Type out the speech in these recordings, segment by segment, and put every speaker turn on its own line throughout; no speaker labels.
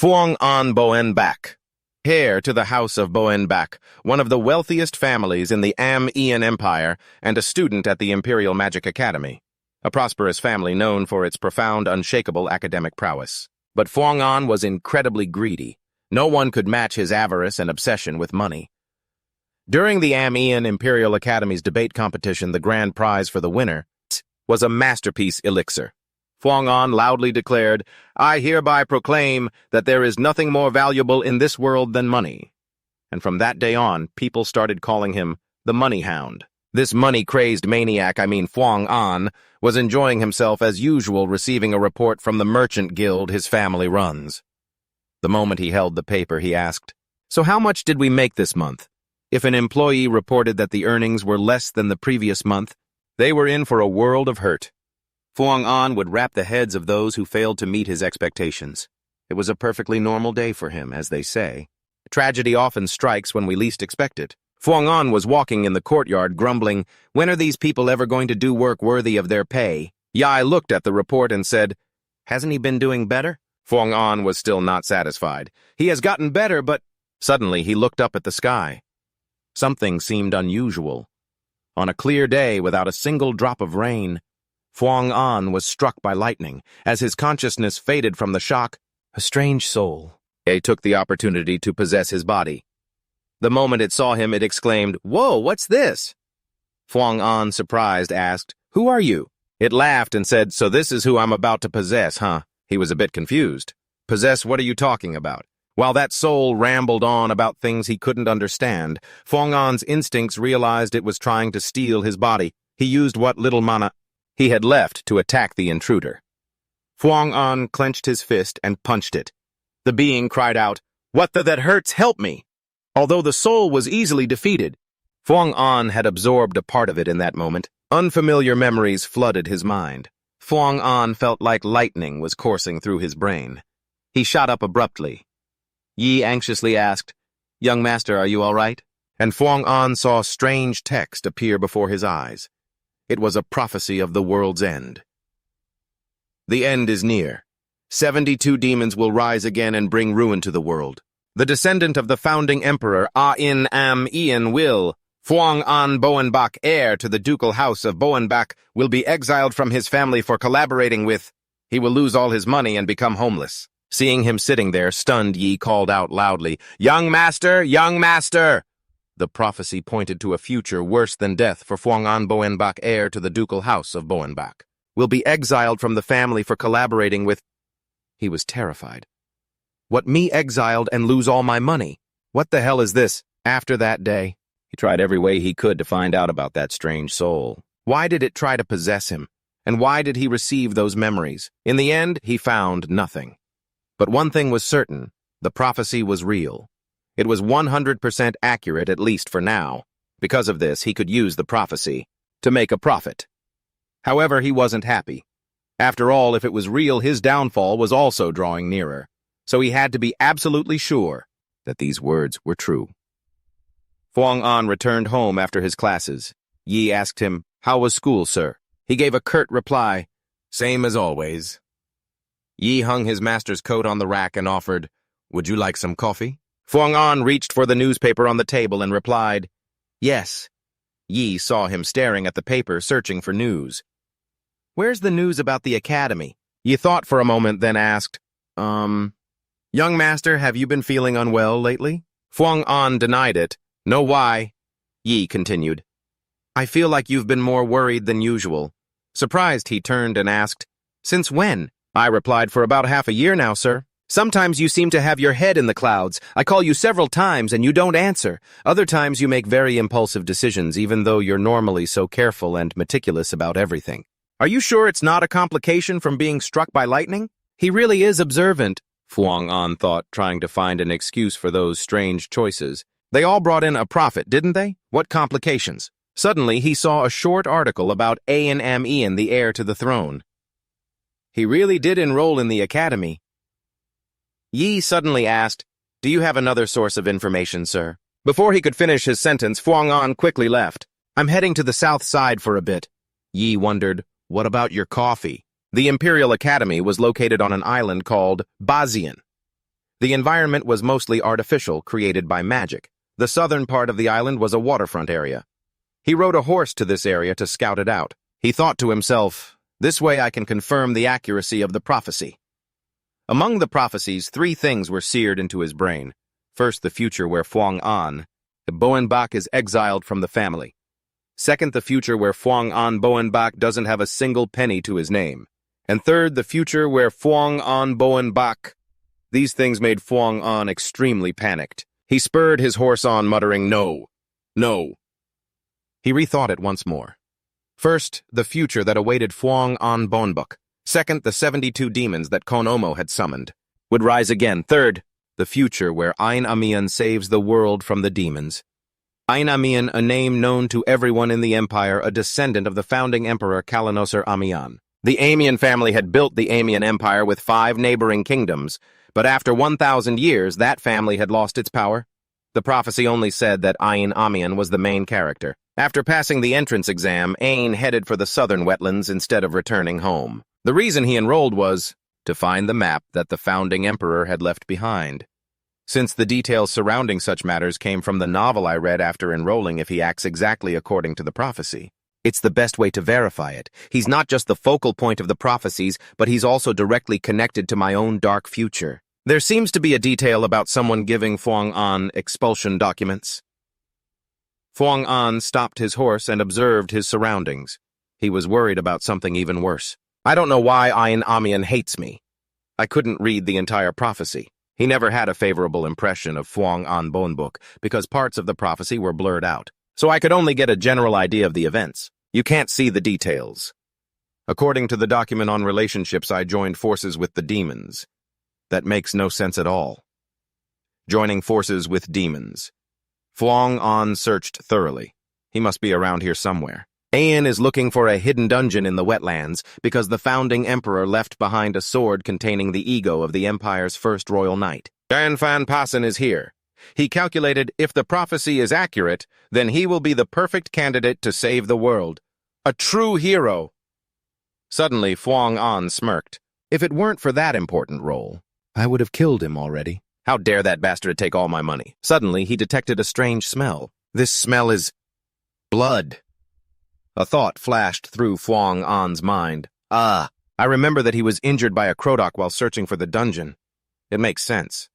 Phuong An Boen Bak, heir to the House of Boen Bak, one of the wealthiest families in the Am-Ian Empire and a student at the Imperial Magic Academy, a prosperous family known for its profound, unshakable academic prowess. But Phuong An was incredibly greedy. No one could match his avarice and obsession with money. During the Am-Ian Imperial Academy's debate competition, the grand prize for the winner was a masterpiece elixir. Phuong An loudly declared, "I hereby proclaim that there is nothing more valuable in this world than money." And from that day on, people started calling him the Money Hound. This money-crazed maniac, Phuong An, was enjoying himself as usual, receiving a report from the merchant guild his family runs. The moment he held the paper, he asked, "So how much did we make this month?" If an employee reported that the earnings were less than the previous month, they were in for a world of hurt. Phuong An would wrap the heads of those who failed to meet his expectations. It was a perfectly normal day for him, as they say. Tragedy often strikes when we least expect it. Phuong An was walking in the courtyard, grumbling, "When are these people ever going to do work worthy of their pay?" Yai looked at the report and said, "Hasn't he been doing better?" Phuong An was still not satisfied. "He has gotten better, but—" Suddenly, he looked up at the sky. Something seemed unusual. On a clear day, without a single drop of rain, Phuong An was struck by lightning. As his consciousness faded from the shock, a strange soul took the opportunity to possess his body. The moment it saw him, it exclaimed, "Whoa, what's this?" Phuong An, surprised, asked, "Who are you?" It laughed and said, "So this is who I'm about to possess, huh?" He was a bit confused. "Possess, what are you talking about?" While that soul rambled on about things he couldn't understand, Phuong An's instincts realized it was trying to steal his body. He used what little mana he had left to attack the intruder. Phuong An clenched his fist and punched it. The being cried out, "What that hurts, help me!" Although the soul was easily defeated, Phuong An had absorbed a part of it in that moment. Unfamiliar memories flooded his mind. Phuong An felt like lightning was coursing through his brain. He shot up abruptly. Yi anxiously asked, "Young master, are you all right?" And Phuong An saw strange text appear before his eyes. It was a prophecy of the world's end. The end is near. 72 demons will rise again and bring ruin to the world. The descendant of the founding emperor, A-In Am-Ian will, Phuong An Boen Bak, heir to the ducal house of Boen Bak, will be exiled from his family for collaborating with. He will lose all his money and become homeless. Seeing him sitting there, stunned, Yi called out loudly, "Young master! Young master!" The prophecy pointed to a future worse than death for Phuong An Boen Bak, heir to the ducal house of Boen Bak. Will be exiled from the family for collaborating with. He was terrified. What, me exiled and lose all my money? What the hell is this? After that day, he tried every way he could to find out about that strange soul. Why did it try to possess him? And why did he receive those memories? In the end, he found nothing. But one thing was certain, the prophecy was real. It was 100% accurate, at least for now. Because of this, he could use the prophecy to make a profit. However, he wasn't happy. After all, if it was real, his downfall was also drawing nearer. So he had to be absolutely sure that these words were true. Phuong An returned home after his classes. Yi asked him, "How was school, sir?" He gave a curt reply, "Same as always." Yi hung his master's coat on the rack and offered, "Would you like some coffee?" Phuong An reached for the newspaper on the table and replied, "Yes." Yi saw him staring at the paper, searching for news. "Where's the news about the academy?" Yi thought for a moment, then asked, "Young master, have you been feeling unwell lately?" Phuong An denied it. "No, why?" Yi continued, "I feel like you've been more worried than usual." Surprised, he turned and asked, "Since when?" I replied, "For about half a year now, sir. Sometimes you seem to have your head in the clouds. I call you several times and you don't answer. Other times you make very impulsive decisions, even though you're normally so careful and meticulous about everything. Are you sure it's not a complication from being struck by lightning?" He really is observant, Phuong An thought, trying to find an excuse for those strange choices. They all brought in a profit, didn't they? What complications? Suddenly, he saw a short article about A-In Am-Ian, the heir to the throne. He really did enroll in the academy. Yi suddenly asked, "Do you have another source of information, sir?" Before he could finish his sentence, Phuong An quickly left. "I'm heading to the south side for a bit." Yi wondered, "What about your coffee?" The Imperial Academy was located on an island called Bazian. The environment was mostly artificial, created by magic. The southern part of the island was a waterfront area. He rode a horse to this area to scout it out. He thought to himself, "This way I can confirm the accuracy of the prophecy." Among the prophecies, 3 things were seared into his brain. First, the future where Phuong An, Boenbak, is exiled from the family. Second, the future where Phuong An Boenbak doesn't have a single penny to his name. And third, the future where Phuong An Boenbak. These things made Phuong An extremely panicked. He spurred his horse on, muttering, "No, no." He rethought it once more. First, the future that awaited Phuong An Boenbak. Second, the 72 demons that Konomo had summoned would rise again. Third, the future where Ain Amian saves the world from the demons. Ain Amian, a name known to everyone in the empire, a descendant of the founding emperor Kalanoser Amian. The Amian family had built the Amian Empire with 5 neighboring kingdoms, but after 1,000 years, that family had lost its power. The prophecy only said that Ain Amian was the main character. After passing the entrance exam, Ain headed for the southern wetlands instead of returning home. The reason he enrolled was to find the map that the founding emperor had left behind. Since the details surrounding such matters came from the novel I read after enrolling, if he acts exactly according to the prophecy, it's the best way to verify it. He's not just the focal point of the prophecies, but he's also directly connected to my own dark future. There seems to be a detail about someone giving Phuong An expulsion documents. Phuong An stopped his horse and observed his surroundings. He was worried about something even worse. I don't know why Ain Amian hates me. I couldn't read the entire prophecy. He never had a favorable impression of Phuong An Boenbak because parts of the prophecy were blurred out. So I could only get a general idea of the events. You can't see the details. According to the document on relationships, I joined forces with the demons. That makes no sense at all. Joining forces with demons. Phuong An searched thoroughly. He must be around here somewhere. Ain is looking for a hidden dungeon in the wetlands because the founding emperor left behind a sword containing the ego of the empire's first royal knight. Dan Fan Passen is here. He calculated if the prophecy is accurate, then he will be the perfect candidate to save the world. A true hero. Suddenly, Phuong An smirked. If it weren't for that important role, I would have killed him already. How dare that bastard take all my money? Suddenly, he detected a strange smell. This smell is blood. A thought flashed through Phuong An's mind. I remember that he was injured by a Crodoc while searching for the dungeon. It makes sense.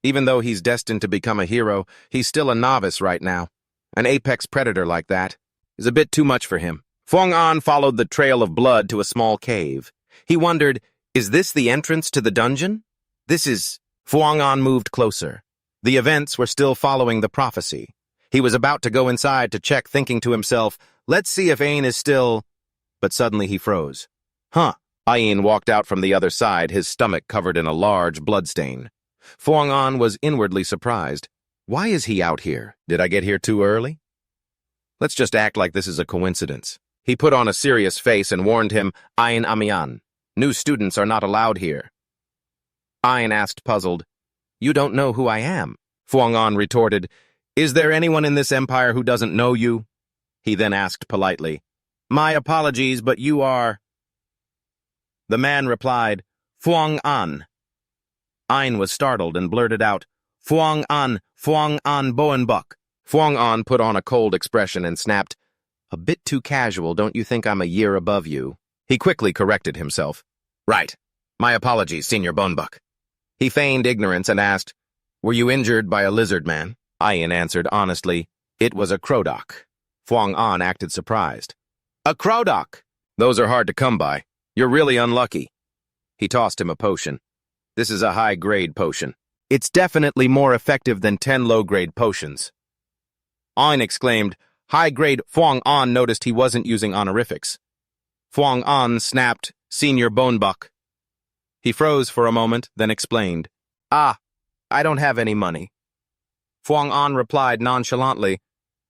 Even though he's destined to become a hero, he's still a novice right now. An apex predator like that is a bit too much for him. Phuong An followed the trail of blood to a small cave. He wondered, is this the entrance to the dungeon? Phuong An moved closer. The events were still following the prophecy. He was about to go inside to check, thinking to himself, let's see if Ain is still... But suddenly he froze. Ain walked out from the other side, his stomach covered in a large bloodstain. Phuong An was inwardly surprised. Why is he out here? Did I get here too early? Let's just act like this is a coincidence. He put on a serious face and warned him, Ain Amian, new students are not allowed here. Ain asked, puzzled, You don't know who I am? Phuong An retorted, Is there anyone in this empire who doesn't know you? He then asked politely, My apologies, but you are... The man replied, Phuong An. Ain was startled and blurted out, Phuong An Boenbak. Phuong An put on a cold expression and snapped, A bit too casual, don't you think I'm a year above you? He quickly corrected himself. Right. My apologies, Senior Boenbak. He feigned ignorance and asked, Were you injured by a lizard man? Ain answered honestly, It was a Crodoc. Phuong An acted surprised. A Crodoc! Those are hard to come by. You're really unlucky. He tossed him a potion. This is a high-grade potion. It's definitely more effective than 10 low-grade potions. Ain exclaimed, High-grade. Phuong An noticed he wasn't using honorifics. Phuong An snapped, Senior Boenbak. He froze for a moment, then explained, I don't have any money. Phuong An replied nonchalantly,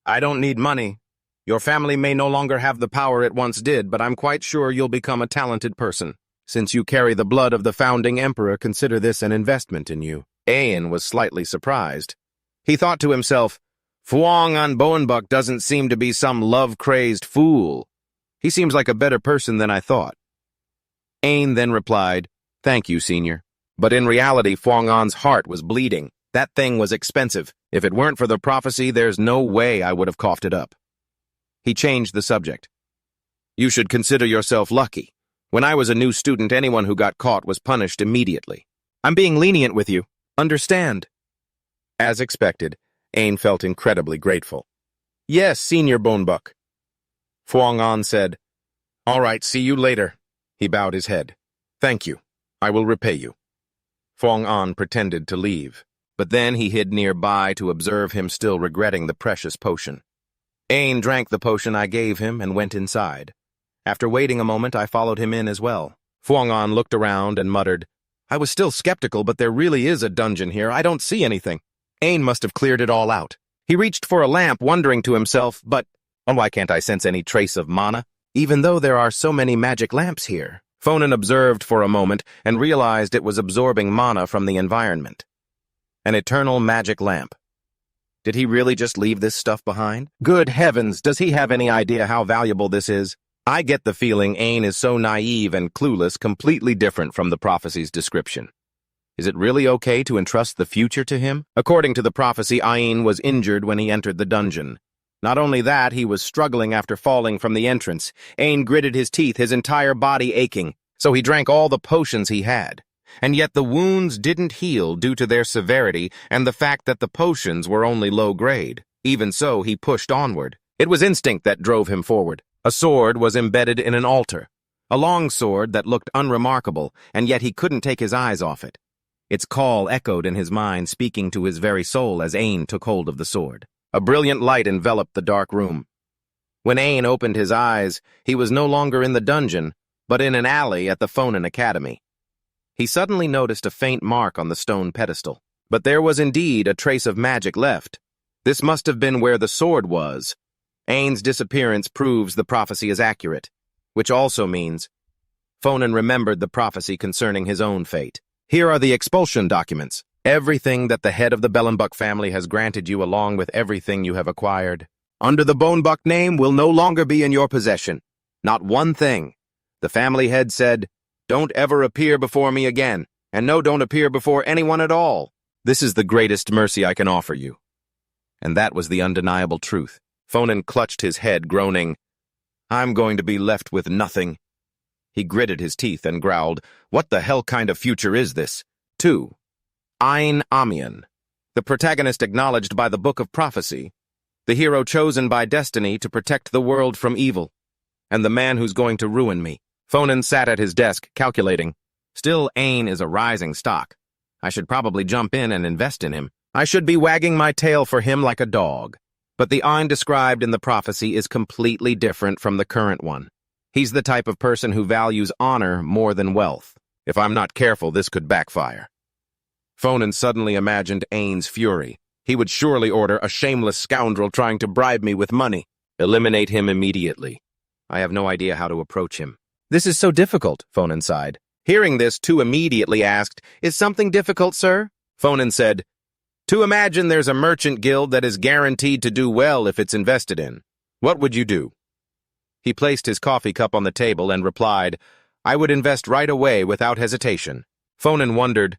I don't need money. Your family may no longer have the power it once did, but I'm quite sure you'll become a talented person. Since you carry the blood of the founding emperor, consider this an investment in you. Ain was slightly surprised. He thought to himself, Phuong An Boenbak doesn't seem to be some love-crazed fool. He seems like a better person than I thought. Ain then replied, Thank you, Senior. But in reality, Fuang-An's heart was bleeding. That thing was expensive. If it weren't for the prophecy, there's no way I would have coughed it up. He changed the subject. You should consider yourself lucky. When I was a new student, anyone who got caught was punished immediately. I'm being lenient with you. Understand? As expected, Ain felt incredibly grateful. Yes, Senior Bonebuck. Fuang-An said, All right, see you later. He bowed his head. Thank you. I will repay you. Fuang-An pretended to leave, but then he hid nearby to observe him still regretting the precious potion. Ain drank the potion I gave him and went inside. After waiting a moment, I followed him in as well. Fuang-An looked around and muttered, I was still skeptical, but there really is a dungeon here. I don't see anything. Ain must have cleared it all out. He reached for a lamp, wondering to himself, but why can't I sense any trace of mana, even though there are so many magic lamps here? Fonan observed for a moment and realized it was absorbing mana from the environment. An eternal magic lamp. Did he really just leave this stuff behind? Good heavens, does he have any idea how valuable this is? I get the feeling Ain is so naive and clueless, completely different from the prophecy's description. Is it really okay to entrust the future to him? According to the prophecy, Ain was injured when he entered the dungeon. Not only that, he was struggling after falling from the entrance. Ain gritted his teeth, his entire body aching, so he drank all the potions he had. And yet the wounds didn't heal due to their severity and the fact that the potions were only low grade. Even so, he pushed onward. It was instinct that drove him forward. A sword was embedded in an altar. A long sword that looked unremarkable, and yet he couldn't take his eyes off it. Its call echoed in his mind, speaking to his very soul as Ain took hold of the sword. A brilliant light enveloped the dark room. When Ain opened his eyes, he was no longer in the dungeon, but in an alley at the Fonan Academy. He suddenly noticed a faint mark on the stone pedestal. But there was indeed a trace of magic left. This must have been where the sword was. Ain's disappearance proves the prophecy is accurate, which also means Fonan remembered the prophecy concerning his own fate. Here are the expulsion documents. Everything that the head of the Bellenbuck family has granted you along with everything you have acquired under the Bonebuck name will no longer be in your possession. Not one thing. The family head said, Don't ever appear before me again, and no, don't appear before anyone at all. This is the greatest mercy I can offer you. And that was the undeniable truth. Fonan clutched his head, groaning, I'm going to be left with nothing. He gritted his teeth and growled, What the hell kind of future is this? 2. Ain Amian, the protagonist acknowledged by the Book of Prophecy, the hero chosen by destiny to protect the world from evil, and the man who's going to ruin me. Fonan sat at his desk, calculating. Still, Ain is a rising stock. I should probably jump in and invest in him. I should be wagging my tail for him like a dog. But the Ain described in the prophecy is completely different from the current one. He's the type of person who values honor more than wealth. If I'm not careful, this could backfire. Fonan suddenly imagined Ain's fury. He would surely order a shameless scoundrel trying to bribe me with money. Eliminate him immediately. I have no idea how to approach him. This is so difficult, Fonan sighed. Hearing this, Tu immediately asked, Is something difficult, sir? Fonan said, To imagine there's a merchant guild that is guaranteed to do well if it's invested in. What would you do? He placed his coffee cup on the table and replied, I would invest right away without hesitation. Fonan wondered,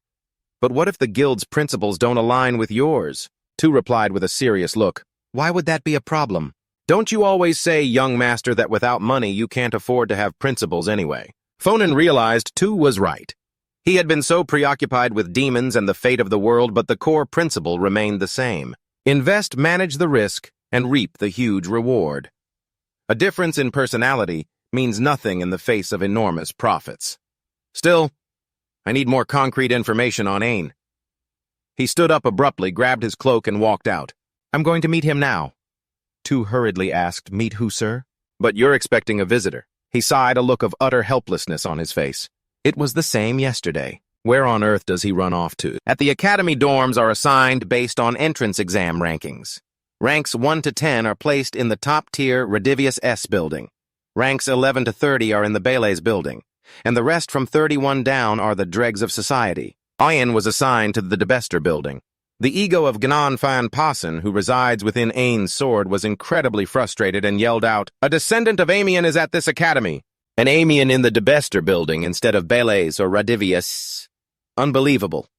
But what if the guild's principles don't align with yours? Tu replied with a serious look, Why would that be a problem? Don't you always say, young master, that without money you can't afford to have principles anyway? Fonan realized Tu was right. He had been so preoccupied with demons and the fate of the world, but the core principle remained the same. Invest, manage the risk, and reap the huge reward. A difference in personality means nothing in the face of enormous profits. Still, I need more concrete information on Ain. He stood up abruptly, grabbed his cloak, and walked out. I'm going to meet him now. Tu hurriedly asked, Meet who, sir? But you're expecting a visitor. He sighed, a look of utter helplessness on his face. It was the same yesterday. Where on earth does he run off to? At the academy, dorms are assigned based on entrance exam rankings. Ranks 1 to 10 are placed in the top-tier Redivius S building. Ranks 11 to 30 are in the Bele's building, and the rest from 31 down are the dregs of society. Ayan was assigned to the Debester building. The ego of Gnan Fan Passen, who resides within Ain's sword, was incredibly frustrated and yelled out, A descendant of Amian is at this academy. An Amian in the Debester building instead of Bele's or Radivius. Unbelievable.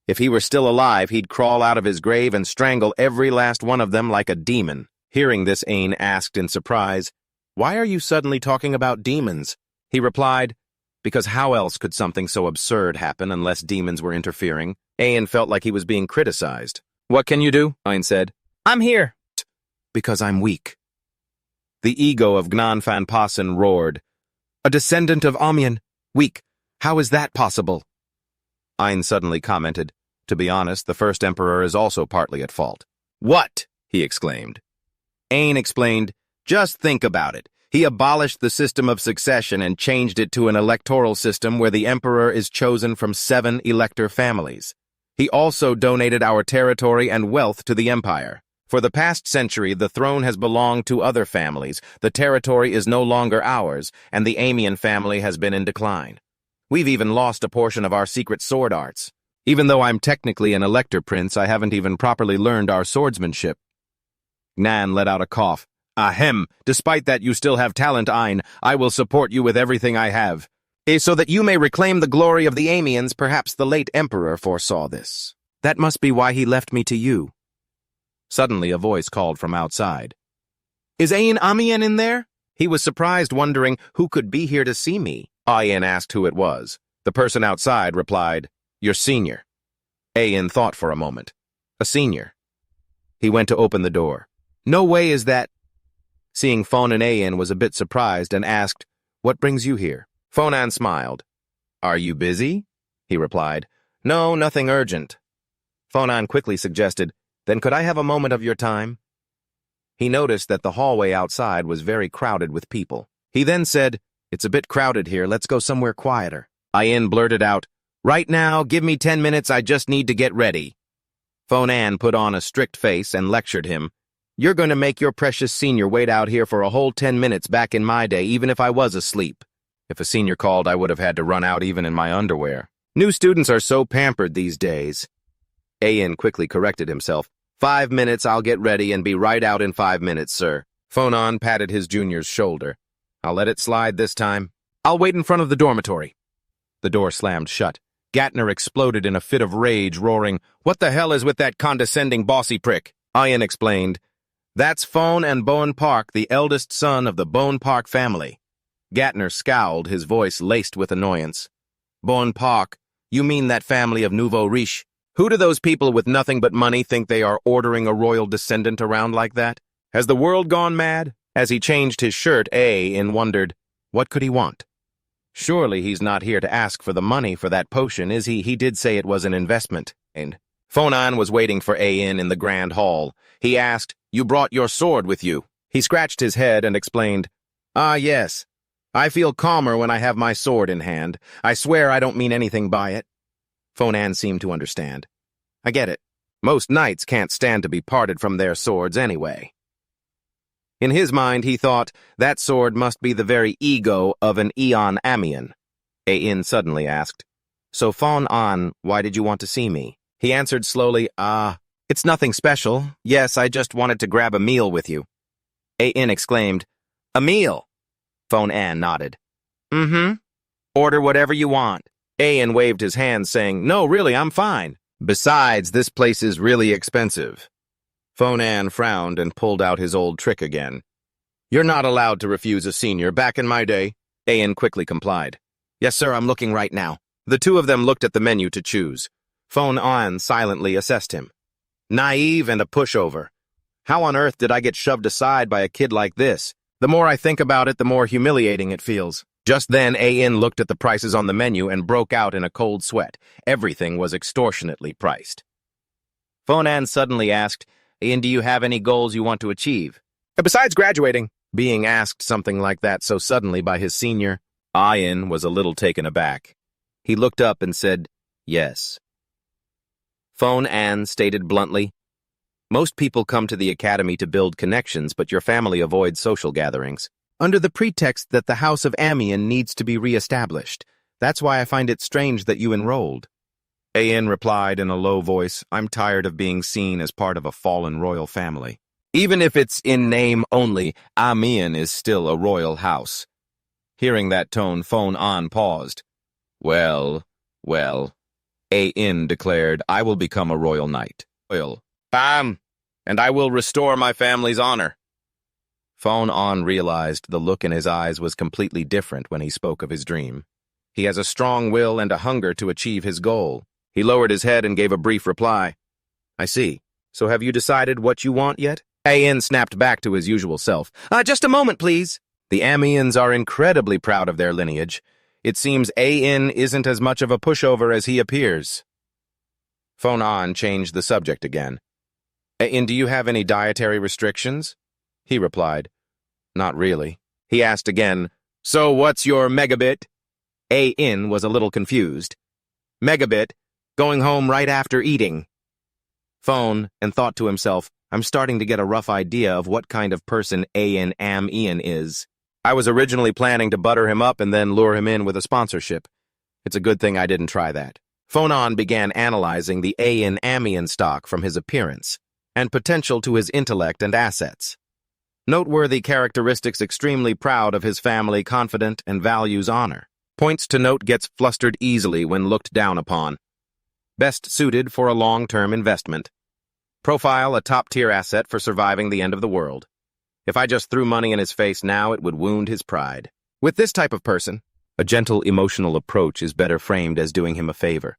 If he were still alive, he'd crawl out of his grave and strangle every last one of them like a demon. Hearing this, Ain asked in surprise, "Why are you suddenly talking about demons?" He replied, "Because how else could something so absurd happen unless demons were interfering?" Ain felt like he was being criticized. "What can you do?" Ain said.
I'm here.
"Because I'm weak." The ego of Gnanfan Pasan roared. "A descendant of Amiens? Weak? How is that possible?" Ain suddenly commented, "To be honest, the first emperor is also partly at fault." "What?" he exclaimed. Ain explained, "Just think about it. He abolished the system of succession and changed it to an electoral system where the emperor is chosen from 7 elector families. He also donated our territory and wealth to the empire. For the past century, the throne has belonged to other families, the territory is no longer ours, and the Amiens family has been in decline. We've even lost a portion of our secret sword arts. Even though I'm technically an elector prince, I haven't even properly learned our swordsmanship." Nan let out a cough. "Ahem, despite that you still have talent, Ain. I will support you with everything I have. So that you may reclaim the glory of the Amiens, perhaps the late emperor foresaw this. That must be why he left me to you." Suddenly a voice called from outside. "Is Ain Amiens in there?" He was surprised, wondering who could be here to see me. Ain asked who it was. The person outside replied, "Your senior." Ain thought for a moment. "A senior?" He went to open the door. "No way is that—" Seeing Fonan Ain was a bit surprised and asked, "What brings you here?" Fonan smiled. "Are you busy?" he replied. "No, nothing urgent." Fonan quickly suggested, "Then could I have a moment of your time?" He noticed that the hallway outside was very crowded with people. He then said, "It's a bit crowded here, let's go somewhere quieter." Ain blurted out, "Right now, give me 10 minutes, I just need to get ready." Fonan put on a strict face and lectured him. "You're going to make your precious senior wait out here for a whole 10 minutes back in my day, even if I was asleep. If a senior called, I would have had to run out even in my underwear. New students are so pampered these days." Ain quickly corrected himself. 5 minutes, I'll get ready and be right out in 5 minutes, sir." Fonan patted his junior's shoulder. "I'll let it slide this time. I'll wait in front of the dormitory." The door slammed shut. Gatner exploded in a fit of rage, roaring, "What the hell is with that condescending bossy prick?" Ain explained, "That's Fon and Bowen Park, the eldest son of the Bowen Park family." Gatner scowled, his voice laced with annoyance. "Bowen Park? You mean that family of nouveau riche? Who do those people with nothing but money think they are ordering a royal descendant around like that? Has the world gone mad?" As he changed his shirt, Ain wondered, what could he want? Surely he's not here to ask for the money for that potion, is he? He did say it was an investment. And Fonan was waiting for Ain in the grand hall. He asked, "You brought your sword with you?" He scratched his head and explained, "Ah, yes. I feel calmer when I have my sword in hand. I swear I don't mean anything by it." Fonan seemed to understand. "I get it. Most knights can't stand to be parted from their swords anyway." In his mind, he thought, that sword must be the very ego of an Eon Amiens. Ain suddenly asked, "So Fon-An, why did you want to see me?" He answered slowly, "It's nothing special. Yes, I just wanted to grab a meal with you." Ain exclaimed, "A meal?" Fon-An nodded. "Mm-hmm. Order whatever you want." Ain waved his hand, saying, "No, really, I'm fine. Besides, this place is really expensive." Fonan frowned and pulled out his old trick again. "You're not allowed to refuse a senior. Back in my day." Ain quickly complied. "Yes, sir, I'm looking right now." The two of them looked at the menu to choose. Fonan silently assessed him. "Naive and a pushover. How on earth did I get shoved aside by a kid like this? The more I think about it, the more humiliating it feels." Just then, Ain looked at the prices on the menu and broke out in a cold sweat. Everything was extortionately priced. Fonan suddenly asked, "And do you have any goals you want to achieve?" "Besides graduating." Being asked something like that so suddenly by his senior, Ain was a little taken aback. He looked up and said, "Yes." Fonan stated bluntly, "Most people come to the academy to build connections, but your family avoids social gatherings, under the pretext that the House of Amiens needs to be re-established. That's why I find it strange that you enrolled." Ain replied in a low voice, "I'm tired of being seen as part of a fallen royal family. Even if it's in name only, Amiens is still a royal house." Hearing that tone, Fonan paused. Well. A-In declared, "I will become a royal knight. Bam! And I will restore my family's honor." Fon-an realized the look in his eyes was completely different when he spoke of his dream. He has a strong will and a hunger to achieve his goal. He lowered his head and gave a brief reply. "I see. So have you decided what you want yet?" A-In snapped back to his usual self. Just a moment, please." The Amiens are incredibly proud of their lineage. It seems A-In isn't as much of a pushover as he appears. Fon-an changed the subject again. "A-In, do you have any dietary restrictions?" He replied, "Not really." He asked again, "So what's your megabit?" A-In was a little confused. "Megabit, going home right after eating." Phone and thought to himself, "I'm starting to get a rough idea of what kind of person A-In Am-Ian is. I was originally planning to butter him up and then lure him in with a sponsorship. It's a good thing I didn't try that." Phone-an began analyzing the A-In Am-Ian stock from his appearance and potential to his intellect and assets. Noteworthy characteristics: extremely proud of his family, confident, and values honor. Points to note: gets flustered easily when looked down upon. Best suited for a long-term investment. Profile: a top-tier asset for surviving the end of the world. If I just threw money in his face now, it would wound his pride. With this type of person, a gentle, emotional approach is better framed as doing him a favor.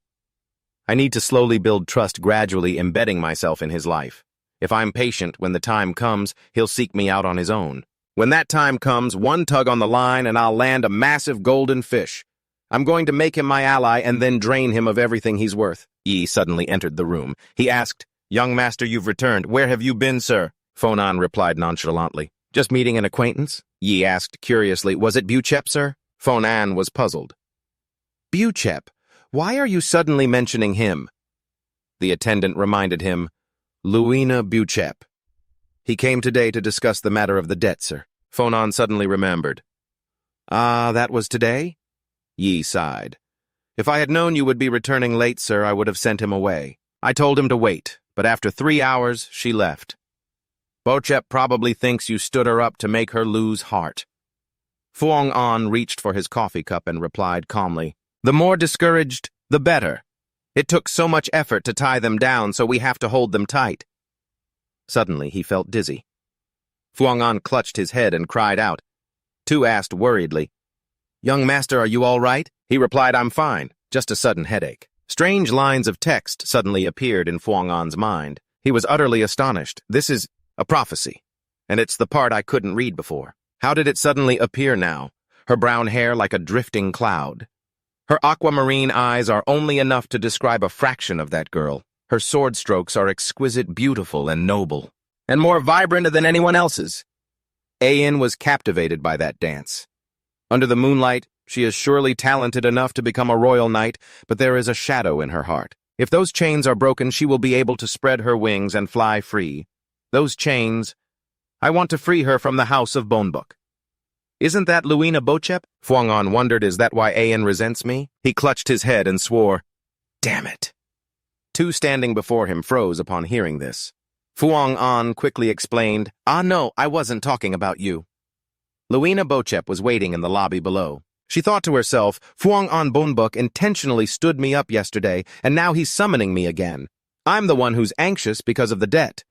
I need to slowly build trust, gradually embedding myself in his life. If I'm patient, when the time comes, he'll seek me out on his own. When that time comes, one tug on the line and I'll land a massive golden fish. I'm going to make him my ally and then drain him of everything he's worth." Yi suddenly entered the room. He asked, "Young master, you've returned. Where have you been, sir?" Fon-an replied nonchalantly. "Just meeting an acquaintance?" Yi asked curiously. "Was it Bochep, sir?" Fon-an was puzzled. "Bochep? Why are you suddenly mentioning him?" The attendant reminded him, "Luina Bochep. He came today to discuss the matter of the debt, sir." Fon-an suddenly remembered. "Ah, that was today?" Yi sighed. "If I had known you would be returning late, sir, I would have sent him away. I told him to wait, but after 3 hours, she left. Bochep probably thinks you stood her up to make her lose heart." Fon-an reached for his coffee cup and replied calmly, "The more discouraged, the better. It took so much effort to tie them down, so we have to hold them tight." Suddenly, he felt dizzy. Fon-an clutched his head and cried out. Tu asked worriedly, "Young master, are you all right?" He replied, "I'm fine, just a sudden headache." Strange lines of text suddenly appeared in Fon-an's mind. He was utterly astonished. This is a prophecy, and it's the part I couldn't read before. How did it suddenly appear now? Her brown hair like a drifting cloud. Her aquamarine eyes are only enough to describe a fraction of that girl. Her sword strokes are exquisite, beautiful, and noble, and more vibrant than anyone else's. A-In was captivated by that dance. Under the moonlight, she is surely talented enough to become a royal knight, but there is a shadow in her heart. If those chains are broken, she will be able to spread her wings and fly free. Those chains, I want to free her from the house of Bonebook. Isn't that Luina Bochep? Fon-an wondered, is that why A-In resents me? He clutched his head and swore, "Damn it." Tu standing before him froze upon hearing this. Fon-an quickly explained, No, I wasn't talking about you." Luina Bochep was waiting in the lobby below. She thought to herself, Fon-an Bonebook intentionally stood me up yesterday, and now he's summoning me again. I'm the one who's anxious because of the debt.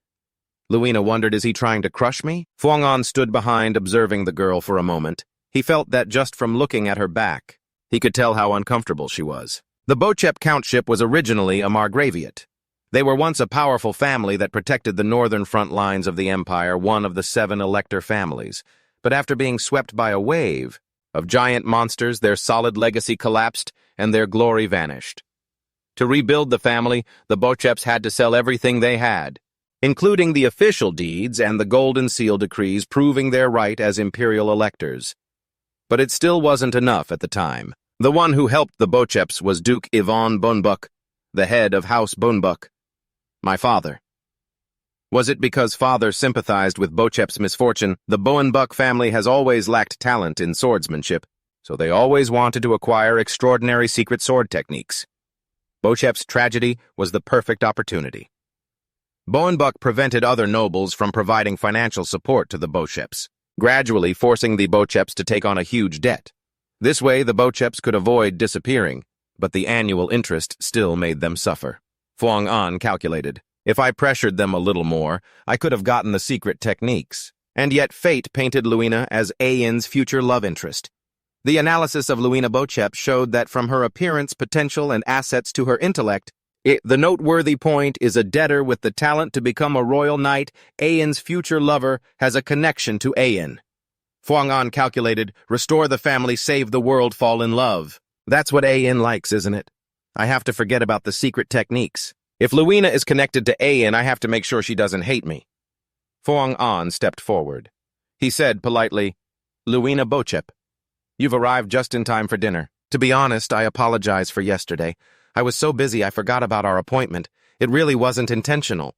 Luina wondered, is he trying to crush me? Fon-an stood behind, observing the girl for a moment. He felt that just from looking at her back, he could tell how uncomfortable she was. The Bochep countship was originally a margraviate. They were once a powerful family that protected the northern front lines of the empire, one of the 7 elector families. But after being swept by a wave of giant monsters, their solid legacy collapsed and their glory vanished. To rebuild the family, the Bocheps had to sell everything they had, including the official deeds and the Golden Seal decrees proving their right as imperial electors. But it still wasn't enough at the time. The one who helped the Bocheps was Duke Ivan Bonebook, the head of House Bonebook, my father. Was it because father sympathized with Bochep's misfortune? The Bonebook family has always lacked talent in swordsmanship, so they always wanted to acquire extraordinary secret sword techniques. Bochep's tragedy was the perfect opportunity. Bonebook prevented other nobles from providing financial support to the Bocheps, gradually forcing the Bocheps to take on a huge debt. This way, the Bocheps could avoid disappearing, but the annual interest still made them suffer. Fuang An calculated. If I pressured them a little more, I could have gotten the secret techniques. And yet fate painted Luina as Ain's future love interest. The analysis of Luina Bochep showed that from her appearance, potential, and assets to her intellect, the noteworthy point is a debtor with the talent to become a royal knight. Ain's future lover has a connection to Ain. Fuang An calculated, restore the family, save the world, fall in love. That's what Ain likes, isn't it? I have to forget about the secret techniques. If Luina is connected to Ain, I have to make sure she doesn't hate me. Fuang An stepped forward. He said politely, Luina Bochep, you've arrived just in time for dinner. To be honest, I apologize for yesterday. I was so busy I forgot about our appointment. It really wasn't intentional.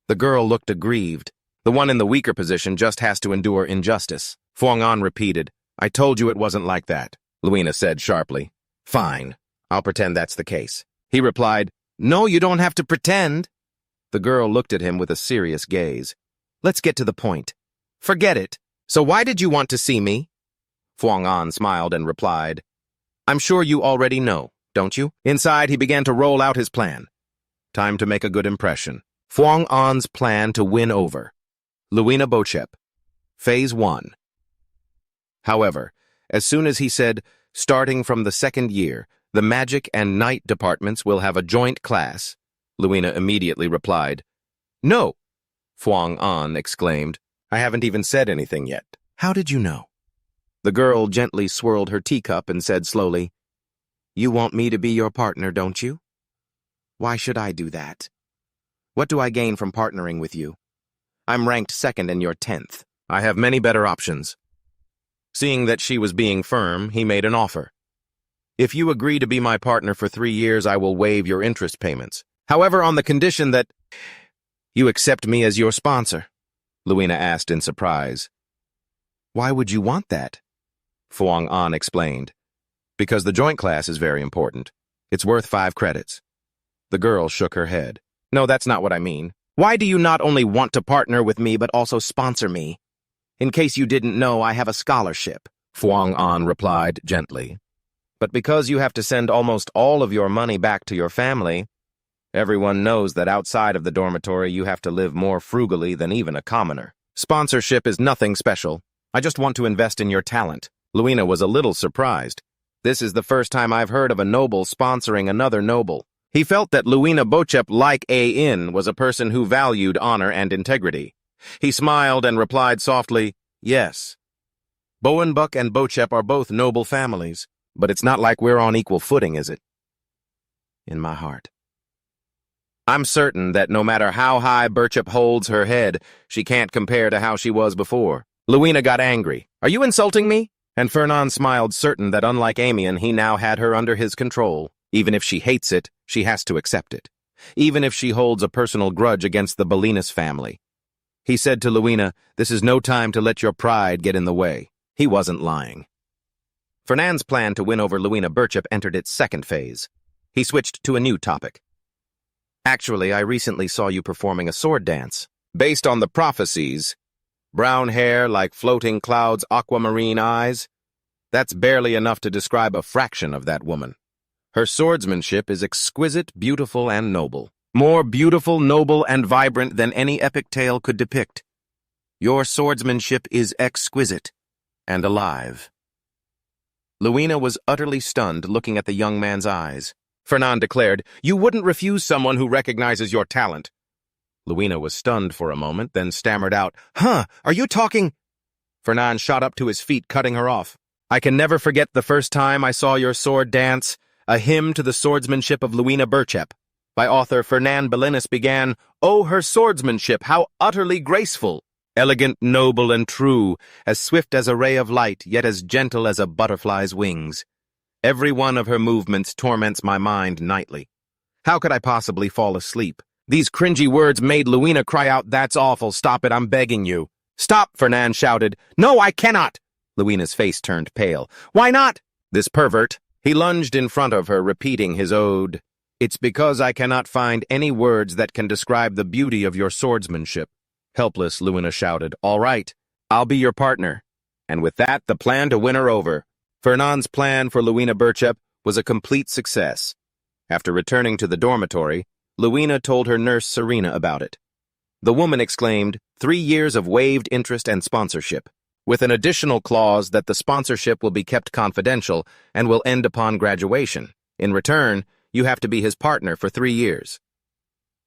The girl looked aggrieved. The one in the weaker position just has to endure injustice. Fuang An repeated, I told you it wasn't like that, Luina said sharply. Fine, I'll pretend that's the case. He replied, No, you don't have to pretend. The girl looked at him with a serious gaze. Let's get to the point. Forget it. So why did you want to see me? Fuang An smiled and replied, I'm sure you already know, don't you? Inside, he began to roll out his plan. Time to make a good impression. Fuang An's plan to win over. Luina Bochep. Phase 1. However, as soon as he said, starting from the second year, the magic and night departments will have a joint class, Luina immediately replied, No! Fuang An exclaimed, I haven't even said anything yet. How did you know? The girl gently swirled her teacup and said slowly, You want me to be your partner, don't you? Why should I do that? What do I gain from partnering with you? I'm ranked 2nd and you're 10th. I have many better options. Seeing that she was being firm, he made an offer. If you agree to be my partner for 3 years, I will waive your interest payments. However, on the condition that you accept me as your sponsor, Luina asked in surprise. Why would you want that? Fuang An explained. Because the joint class is very important. It's worth 5 credits. The girl shook her head. No, that's not what I mean. Why do you not only want to partner with me, but also sponsor me? In case you didn't know, I have a scholarship, Fuang An replied gently. But because you have to send almost all of your money back to your family, everyone knows that outside of the dormitory you have to live more frugally than even a commoner. Sponsorship is nothing special. I just want to invest in your talent. Luina was a little surprised. This is the first time I've heard of a noble sponsoring another noble. He felt that Luina Bochep, like Ain, was a person who valued honor and integrity. He smiled and replied softly, Yes. Boenbuk and Bochep are both noble families, but it's not like we're on equal footing, is it? In my heart. I'm certain that no matter how high Bochep holds her head, she can't compare to how she was before. Luina got angry. Are you insulting me? And Fernan smiled, certain that unlike Amian, he now had her under his control. Even if she hates it, she has to accept it. Even if she holds a personal grudge against the Bolinas family. He said to Luina, this is no time to let your pride get in the way. He wasn't lying. Fernand's plan to win over Luina Bochep entered its second phase. He switched to a new topic. Actually, I recently saw you performing a sword dance. Based on the prophecies, brown hair like floating clouds, aquamarine eyes, that's barely enough to describe a fraction of that woman. Her swordsmanship is exquisite, beautiful, and noble. More beautiful, noble, and vibrant than any epic tale could depict. Your swordsmanship is exquisite and alive. Luina was utterly stunned, looking at the young man's eyes. Fernand declared, you wouldn't refuse someone who recognizes your talent. Luina was stunned for a moment, then stammered out, Huh, are you talking? Fernand shot up to his feet, cutting her off. I can never forget the first time I saw your sword dance, a hymn to the swordsmanship of Luina Bochep. By author Fernand Bolinas began, Oh, her swordsmanship, how utterly graceful! Elegant, noble, and true, as swift as a ray of light, yet as gentle as a butterfly's wings. Every one of her movements torments my mind nightly. How could I possibly fall asleep? These cringy words made Luina cry out, That's awful, stop it, I'm begging you. Stop, Fernand shouted. No, I cannot! Luina's face turned pale. Why not? This pervert. He lunged in front of her, repeating his ode. It's because I cannot find any words that can describe the beauty of your swordsmanship. Helpless, Luina shouted, All right, I'll be your partner. And with that, the plan to win her over. Fernand's plan for Luina Bochep was a complete success. After returning to the dormitory, Luina told her nurse Serena about it. The woman exclaimed, 3 years of waived interest and sponsorship, with an additional clause that the sponsorship will be kept confidential and will end upon graduation. In return, you have to be his partner for 3 years.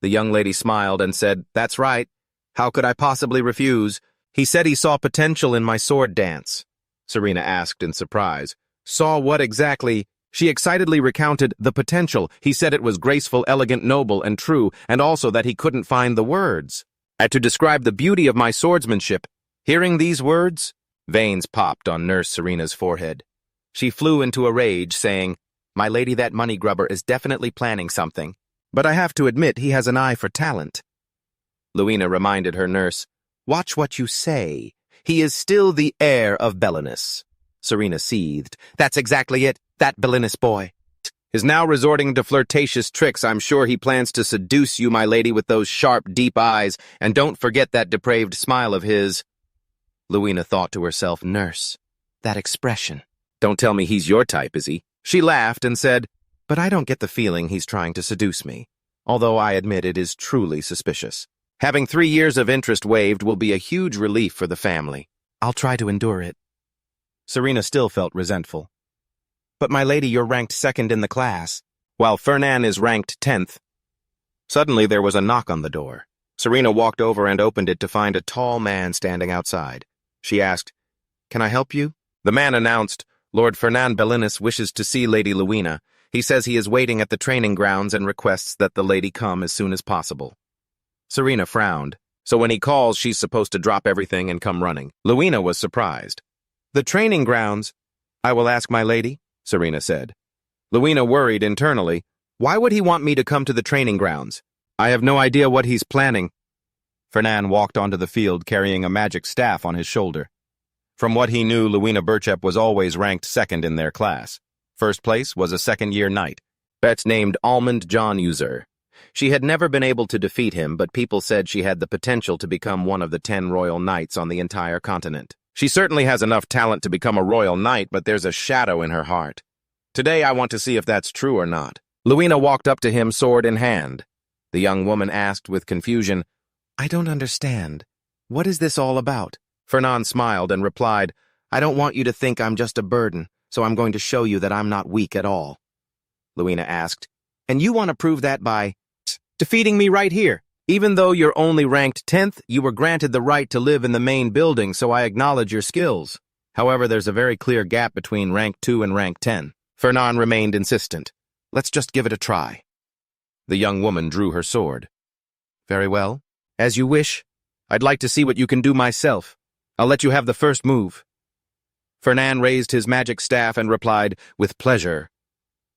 The young lady smiled and said, "That's right. How could I possibly refuse? He said he saw potential in my sword dance." Serena asked in surprise. "Saw what exactly?" She excitedly recounted the potential. He said it was graceful, elegant, noble, and true, and also that he couldn't find the words. To describe the beauty of my swordsmanship. Hearing these words, veins popped on Nurse Serena's forehead. She flew into a rage, saying, "My lady, that money grubber is definitely planning something. But I have to admit he has an eye for talent." Luina reminded her nurse, "Watch what you say. He is still the heir of Belinus." Serena seethed. "That's exactly it, that Belinus boy. Is now resorting to flirtatious tricks. I'm sure he plans to seduce you, my lady, with those sharp, deep eyes, and don't forget that depraved smile of his." Luina thought to herself, "Nurse, that expression. Don't tell me he's your type, is he?" She laughed and said, "But I don't get the feeling he's trying to seduce me, although I admit it is truly suspicious. Having 3 years of interest waived will be a huge relief for the family. I'll try to endure it." Serena still felt resentful. "But my lady, you're ranked 2nd in the class, while Fernan is ranked 10th. Suddenly there was a knock on the door. Serena walked over and opened it to find a tall man standing outside. She asked, "Can I help you?" The man announced, "Lord Fernan Belinus wishes to see Lady Luina. He says he is waiting at the training grounds and requests that the lady come as soon as possible." Serena frowned. So when he calls, she's supposed to drop everything and come running. Luina was surprised. "The training grounds? I will ask my lady," Serena said. Luina worried internally. "Why would he want me to come to the training grounds? I have no idea what he's planning." Fernan walked onto the field carrying a magic staff on his shoulder. From what he knew, Luina Bochep was always ranked 2nd in their class. First place was a 2nd-year knight, Bet's named Almond John User. She had never been able to defeat him, but people said she had the potential to become one of the 10 royal knights on the entire continent. She certainly has enough talent to become a royal knight, but there's a shadow in her heart. Today I want to see if that's true or not. Luina walked up to him, sword in hand. The young woman asked with confusion, "I don't understand. What is this all about?" Fernan smiled and replied, "I don't want you to think I'm just a burden, so I'm going to show you that I'm not weak at all." Luina asked, "And you want to prove that by defeating me right here? Even though you're only ranked 10th, you were granted the right to live in the main building, so I acknowledge your skills. However, there's a very clear gap between rank 2 and rank 10. Fernan remained insistent. "Let's just give it a try." The young woman drew her sword. "Very well. As you wish. I'd like to see what you can do myself. I'll let you have the first move." Fernan raised his magic staff and replied, "With pleasure."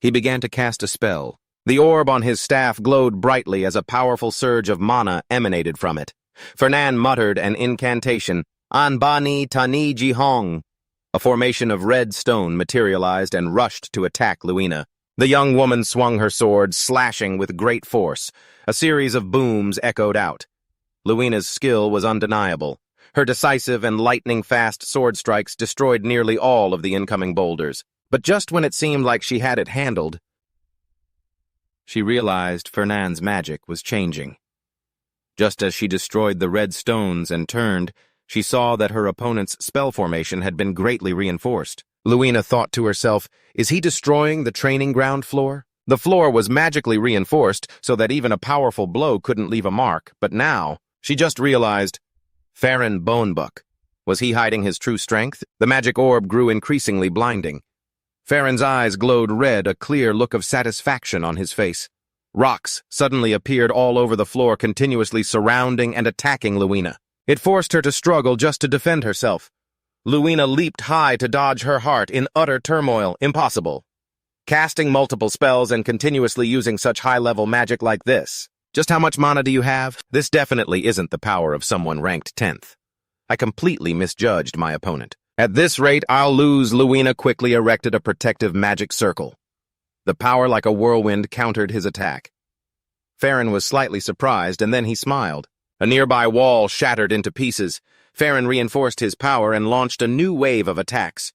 He began to cast a spell. The orb on his staff glowed brightly as a powerful surge of mana emanated from it. Fernan muttered an incantation, "Anbani Tani Jihong." A formation of red stone materialized and rushed to attack Luina. The young woman swung her sword, slashing with great force. A series of booms echoed out. Luina's skill was undeniable. Her decisive and lightning-fast sword strikes destroyed nearly all of the incoming boulders. But just when it seemed like she had it handled, she realized Fernan's magic was changing. Just as she destroyed the red stones and turned, she saw that her opponent's spell formation had been greatly reinforced. Luina thought to herself, "Is he destroying the training ground floor?" The floor was magically reinforced so that even a powerful blow couldn't leave a mark, but now she just realized, Farron Bonebuck. Was he hiding his true strength? The magic orb grew increasingly blinding. Farron's eyes glowed red, a clear look of satisfaction on his face. Rocks suddenly appeared all over the floor, continuously surrounding and attacking Luina. It forced her to struggle just to defend herself. Luina leaped high to dodge her heart in utter turmoil. Impossible. Casting multiple spells and continuously using such high-level magic like this. Just how much mana do you have? This definitely isn't the power of someone ranked 10th. I completely misjudged my opponent. At this rate, I'll lose. Luina quickly erected a protective magic circle. The power like a whirlwind countered his attack. Farron was slightly surprised, and then he smiled. A nearby wall shattered into pieces. Farron reinforced his power and launched a new wave of attacks.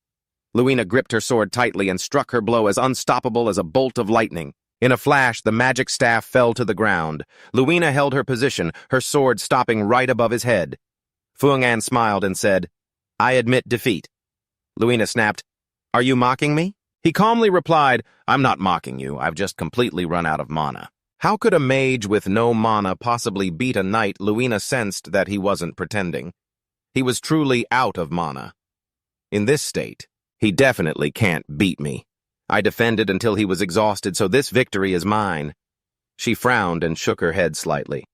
Luina gripped her sword tightly and struck her blow as unstoppable as a bolt of lightning. In a flash, the magic staff fell to the ground. Luina held her position, her sword stopping right above his head. Fuang-an smiled and said, "I admit defeat." Luina snapped, "Are you mocking me?" He calmly replied, "I'm not mocking you, I've just completely run out of mana." How could a mage with no mana possibly beat a knight? Luina sensed that he wasn't pretending. He was truly out of mana. In this state, he definitely can't beat me. I defended until he was exhausted, so this victory is mine. She frowned and shook her head slightly.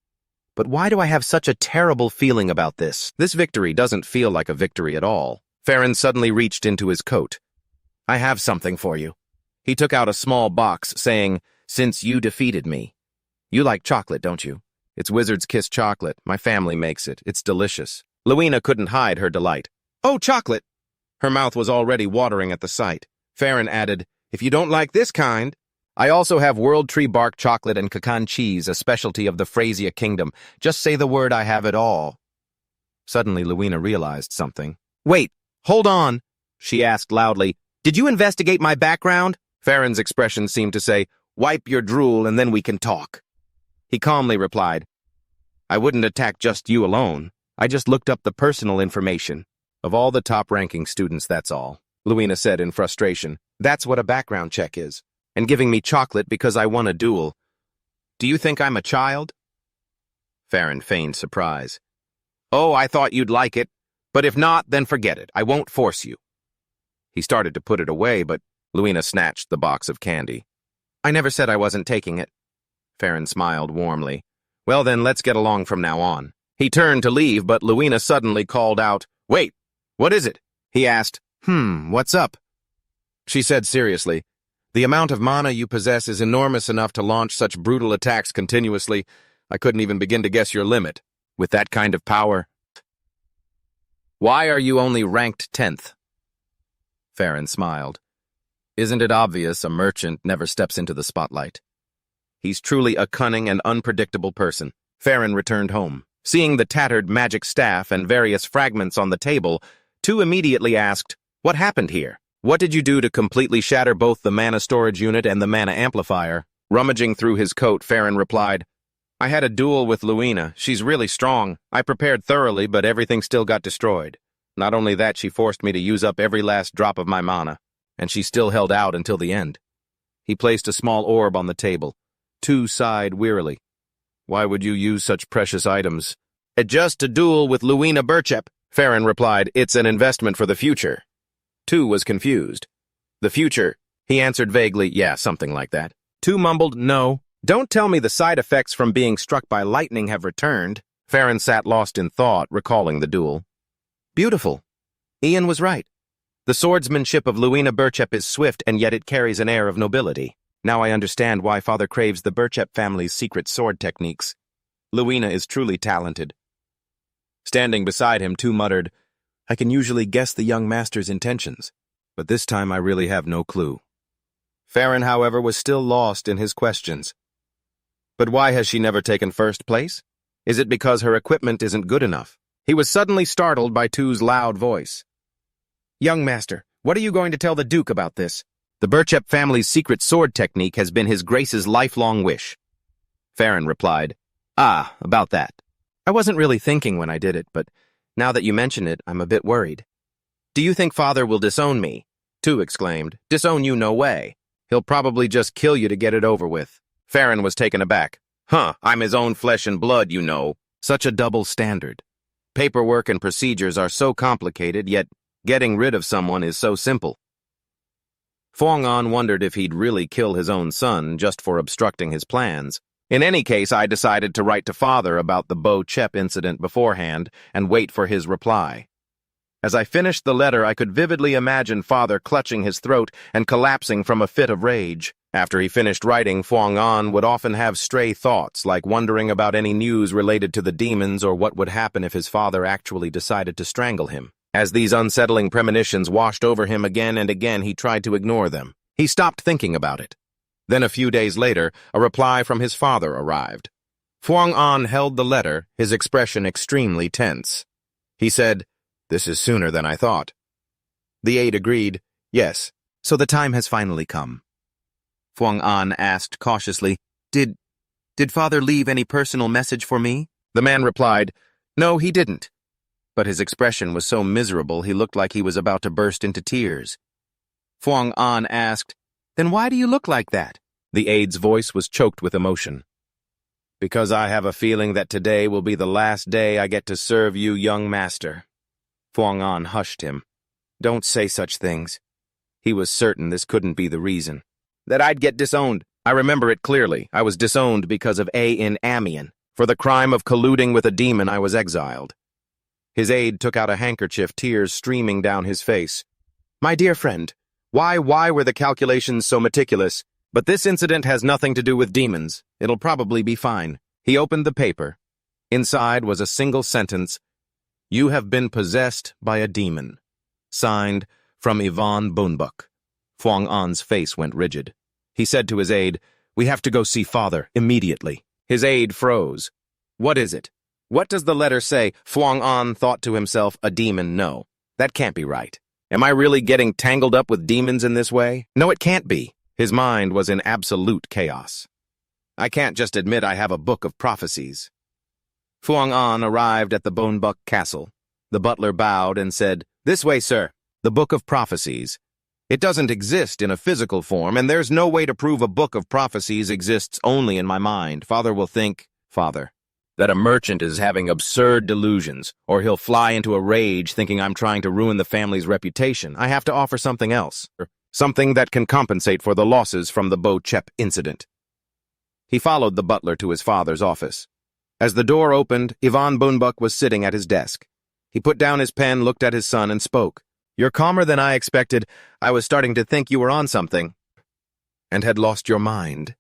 But why do I have such a terrible feeling about this? This victory doesn't feel like a victory at all. Farron suddenly reached into his coat. "I have something for you." He took out a small box, saying, "Since you defeated me. You like chocolate, don't you? It's Wizard's Kiss chocolate. My family makes it. It's delicious." Luina couldn't hide her delight. "Oh, chocolate!" Her mouth was already watering at the sight. Farron added, "If you don't like this kind, I also have World Tree Bark chocolate and pecan cheese, a specialty of the Phrasia Kingdom. Just say the word, I have it all." Suddenly, Luina realized something. "Wait, hold on," she asked loudly. "Did you investigate my background?" Farron's expression seemed to say, "Wipe your drool and then we can talk." He calmly replied, "I wouldn't attack just you alone. I just looked up the personal information of all the top-ranking students, that's all," Luina said in frustration. "That's what a background check is. And giving me chocolate because I won a duel. Do you think I'm a child?" Farron feigned surprise. "Oh, I thought you'd like it. But if not, then forget it. I won't force you." He started to put it away, but Luina snatched the box of candy. "I never said I wasn't taking it." Farron smiled warmly. "Well then, let's get along from now on." He turned to leave, but Luina suddenly called out, "Wait, what is it?" He asked, "What's up?" She said seriously, "The amount of mana you possess is enormous enough to launch such brutal attacks continuously. I couldn't even begin to guess your limit. With that kind of power. Why are you only ranked 10th? Farron smiled. "Isn't it obvious a merchant never steps into the spotlight? He's truly a cunning and unpredictable person." Farron returned home. Seeing the tattered magic staff and various fragments on the table, Tu immediately asked, "What happened here? What did you do to completely shatter both the mana storage unit and the mana amplifier?" Rummaging through his coat, Farron replied, "I had a duel with Luina. She's really strong. I prepared thoroughly, but everything still got destroyed. Not only that, she forced me to use up every last drop of my mana, and she still held out until the end." He placed a small orb on the table. Tu sighed wearily. "Why would you use such precious items?" "Just a duel with Luina Bochep," Farron replied. "It's an investment for the future." Tu was confused. "The future?" He answered vaguely, "Yeah, something like that." Tu mumbled, "No. Don't tell me the side effects from being struck by lightning have returned." Farron sat lost in thought, recalling the duel. Beautiful. Ian was right. The swordsmanship of Luina Bochep is swift, and yet it carries an air of nobility. Now I understand why Father craves the Bochep family's secret sword techniques. Luina is truly talented. Standing beside him, Tu muttered, "I can usually guess the young master's intentions, but this time I really have no clue." Farron, however, was still lost in his questions. But why has she never taken first place? Is it because her equipment isn't good enough? He was suddenly startled by Tu's loud voice. "Young master, what are you going to tell the Duke about this?" "The Bochep family's secret sword technique has been his Grace's lifelong wish." Farron replied, "Ah, about that. I wasn't really thinking when I did it, but now that you mention it, I'm a bit worried." "Do you think Father will disown me?" Tu exclaimed. "Disown you no way. He'll probably just kill you to get it over with." Farron was taken aback. I'm his own flesh and blood, you know." Such a double standard. Paperwork and procedures are so complicated, yet getting rid of someone is so simple. Fuang-an wondered if he'd really kill his own son just for obstructing his plans. In any case, I decided to write to Father about the Bochep incident beforehand and wait for his reply. As I finished the letter, I could vividly imagine Father clutching his throat and collapsing from a fit of rage. After he finished writing, Fuang-an would often have stray thoughts, like wondering about any news related to the demons or what would happen if his father actually decided to strangle him. As these unsettling premonitions washed over him again and again, he tried to ignore them. He stopped thinking about it. Then a few days later, a reply from his father arrived. Fuang-an held the letter, his expression extremely tense. He said, "This is sooner than I thought." The aide agreed, Yes.
So the time has finally come. Fuang An asked cautiously, Did father leave any personal message for me?
The man replied, No, he didn't.
But his expression was so miserable he looked like he was about to burst into tears. Fuang An asked, Then why do you look like that?
The aide's voice was choked with emotion. Because I have a feeling that today will be the last day I get to serve you, young master.
Fuang An hushed him. Don't say such things. He was certain this couldn't be the reason.
That I'd get disowned. I remember it clearly. I was disowned because of in Amian. For the crime of colluding with a demon, I was exiled. His aide took out a handkerchief, tears streaming down his face. My dear friend, why were the calculations so meticulous? But this incident has nothing to do with demons. It'll probably be fine. He opened the paper. Inside was a single sentence. You have been possessed by a demon. Signed, from Yvonne Bonebuk. Fuang An's face went rigid. He said to his aide, We have to go see father, immediately. His aide froze. What is it? What does the letter say? Fuang An thought to himself, a demon, no. That can't be right. Am I really getting tangled up with demons in this way? No, it can't be. His mind was in absolute chaos. I can't just admit I have a book of prophecies. Fuang An arrived at the Bonebuk castle. The butler bowed and said, This way, sir. The book of prophecies. It doesn't exist in a physical form, and there's no way to prove a book of prophecies exists only in my mind. Father will think, Father, that a merchant is having absurd delusions, or he'll fly into a rage thinking I'm trying to ruin the family's reputation. I have to offer something else. Something that can compensate for the losses from the Bochep incident. He followed the butler to his father's office. As the door opened, Yvonne Bonebuk was sitting at his desk. He put down his pen, looked at his son, and spoke. You're calmer than I expected. I was starting to think you were on something. And had lost your mind.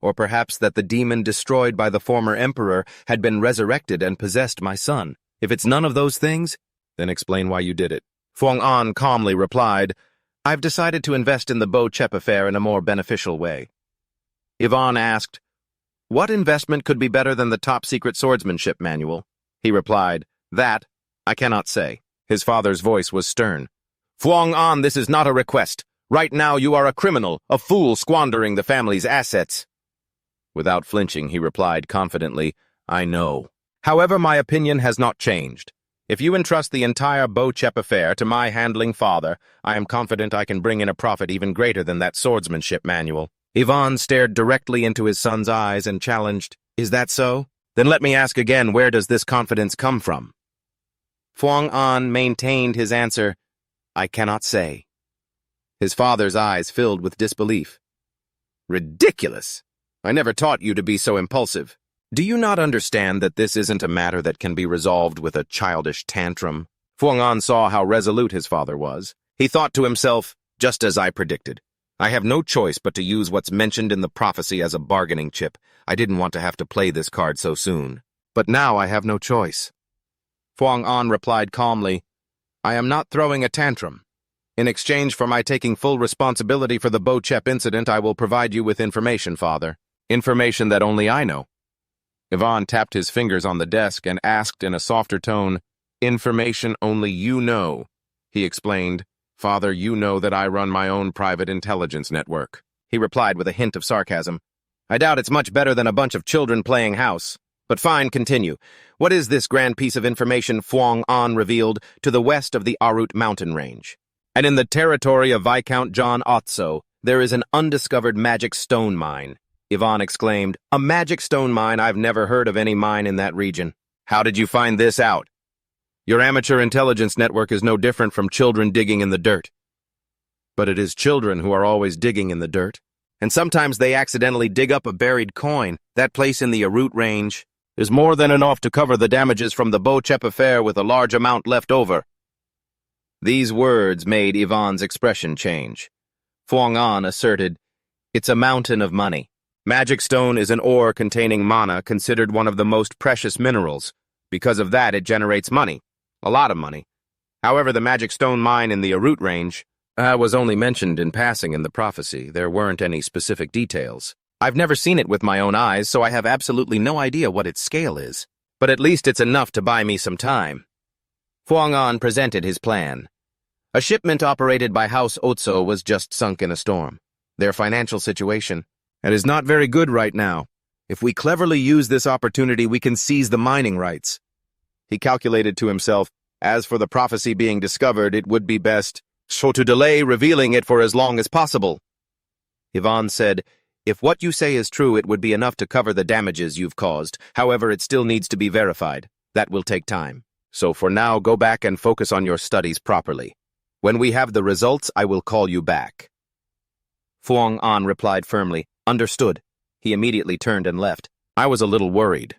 Or perhaps that the demon destroyed by the former emperor had been resurrected and possessed my son. If it's none of those things, then explain why you did it. Fuang An calmly replied, I've decided to invest in the Bochep affair in a more beneficial way. Yvonne asked, What investment could be better than the top-secret swordsmanship manual? He replied, That I cannot say. His father's voice was stern. Fuang An, this is not a request. Right now you are a criminal, a fool squandering the family's assets. Without flinching, he replied confidently, I know. However, my opinion has not changed. If you entrust the entire Bochep affair to my handling father, I am confident I can bring in a profit even greater than that swordsmanship manual. Yvonne stared directly into his son's eyes and challenged, Is that so? Then let me ask again, where does this confidence come from? Fuang An maintained his answer, I cannot say. His father's eyes filled with disbelief. Ridiculous! I never taught you to be so impulsive. Do you not understand that this isn't a matter that can be resolved with a childish tantrum? Fuang An saw how resolute his father was. He thought to himself, just as I predicted. I have no choice but to use what's mentioned in the prophecy as a bargaining chip. I didn't want to have to play this card so soon. But now I have no choice. Fuang An replied calmly, I am not throwing a tantrum. In exchange for my taking full responsibility for the Bochep incident, I will provide you with information, father. Information that only I know. Yvonne tapped his fingers on the desk and asked in a softer tone, Information only you know. He explained, Father, you know that I run my own private intelligence network. He replied with a hint of sarcasm. I doubt it's much better than a bunch of children playing house. But fine, continue. What is this grand piece of information Fuang An revealed to the west of the Arut mountain range? And in the territory of Viscount John Otso, there is an undiscovered magic stone mine. Yvonne exclaimed, A magic stone mine? I've never heard of any mine in that region. How did you find this out? Your amateur intelligence network is no different from children digging in the dirt. But it is children who are always digging in the dirt. And sometimes they accidentally dig up a buried coin. That place in the Arut range is more than enough to cover the damages from the Bochep affair with a large amount left over. These words made Yvonne's expression change. Fuang An asserted, It's a mountain of money. Magic stone is an ore containing mana considered one of the most precious minerals. Because of that, it generates money. A lot of money. However, the magic stone mine in the Arut range was only mentioned in passing in the prophecy. There weren't any specific details. I've never seen it with my own eyes, so I have absolutely no idea what its scale is. But at least it's enough to buy me some time. Fuang An presented his plan. A shipment operated by House Otso was just sunk in a storm. Their financial situation is not very good right now. If we cleverly use this opportunity, we can seize the mining rights. He calculated to himself, as for the prophecy being discovered, it would be best so to delay revealing it for as long as possible. Yvonne said, "If what you say is true, it would be enough to cover the damages you've caused. However, it still needs to be verified. That will take time. So for now, go back and focus on your studies properly. When we have the results, I will call you back." Fuang An replied firmly, "Understood." He immediately turned and left. I was a little worried.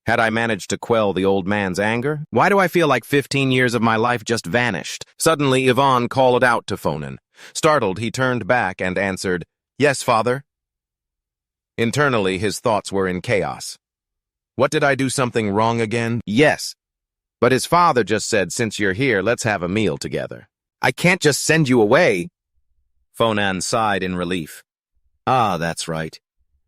Had I managed to quell the old man's anger? Why do I feel like 15 years of my life just vanished? Suddenly, Yvonne called out to Fonan. Startled, he turned back and answered, "Yes, father." Internally, his thoughts were in chaos. What, did I do something wrong again? Yes. But his father just said, "Since you're here, let's have a meal together." I can't just send you away. Fonan sighed in relief. Ah, that's right.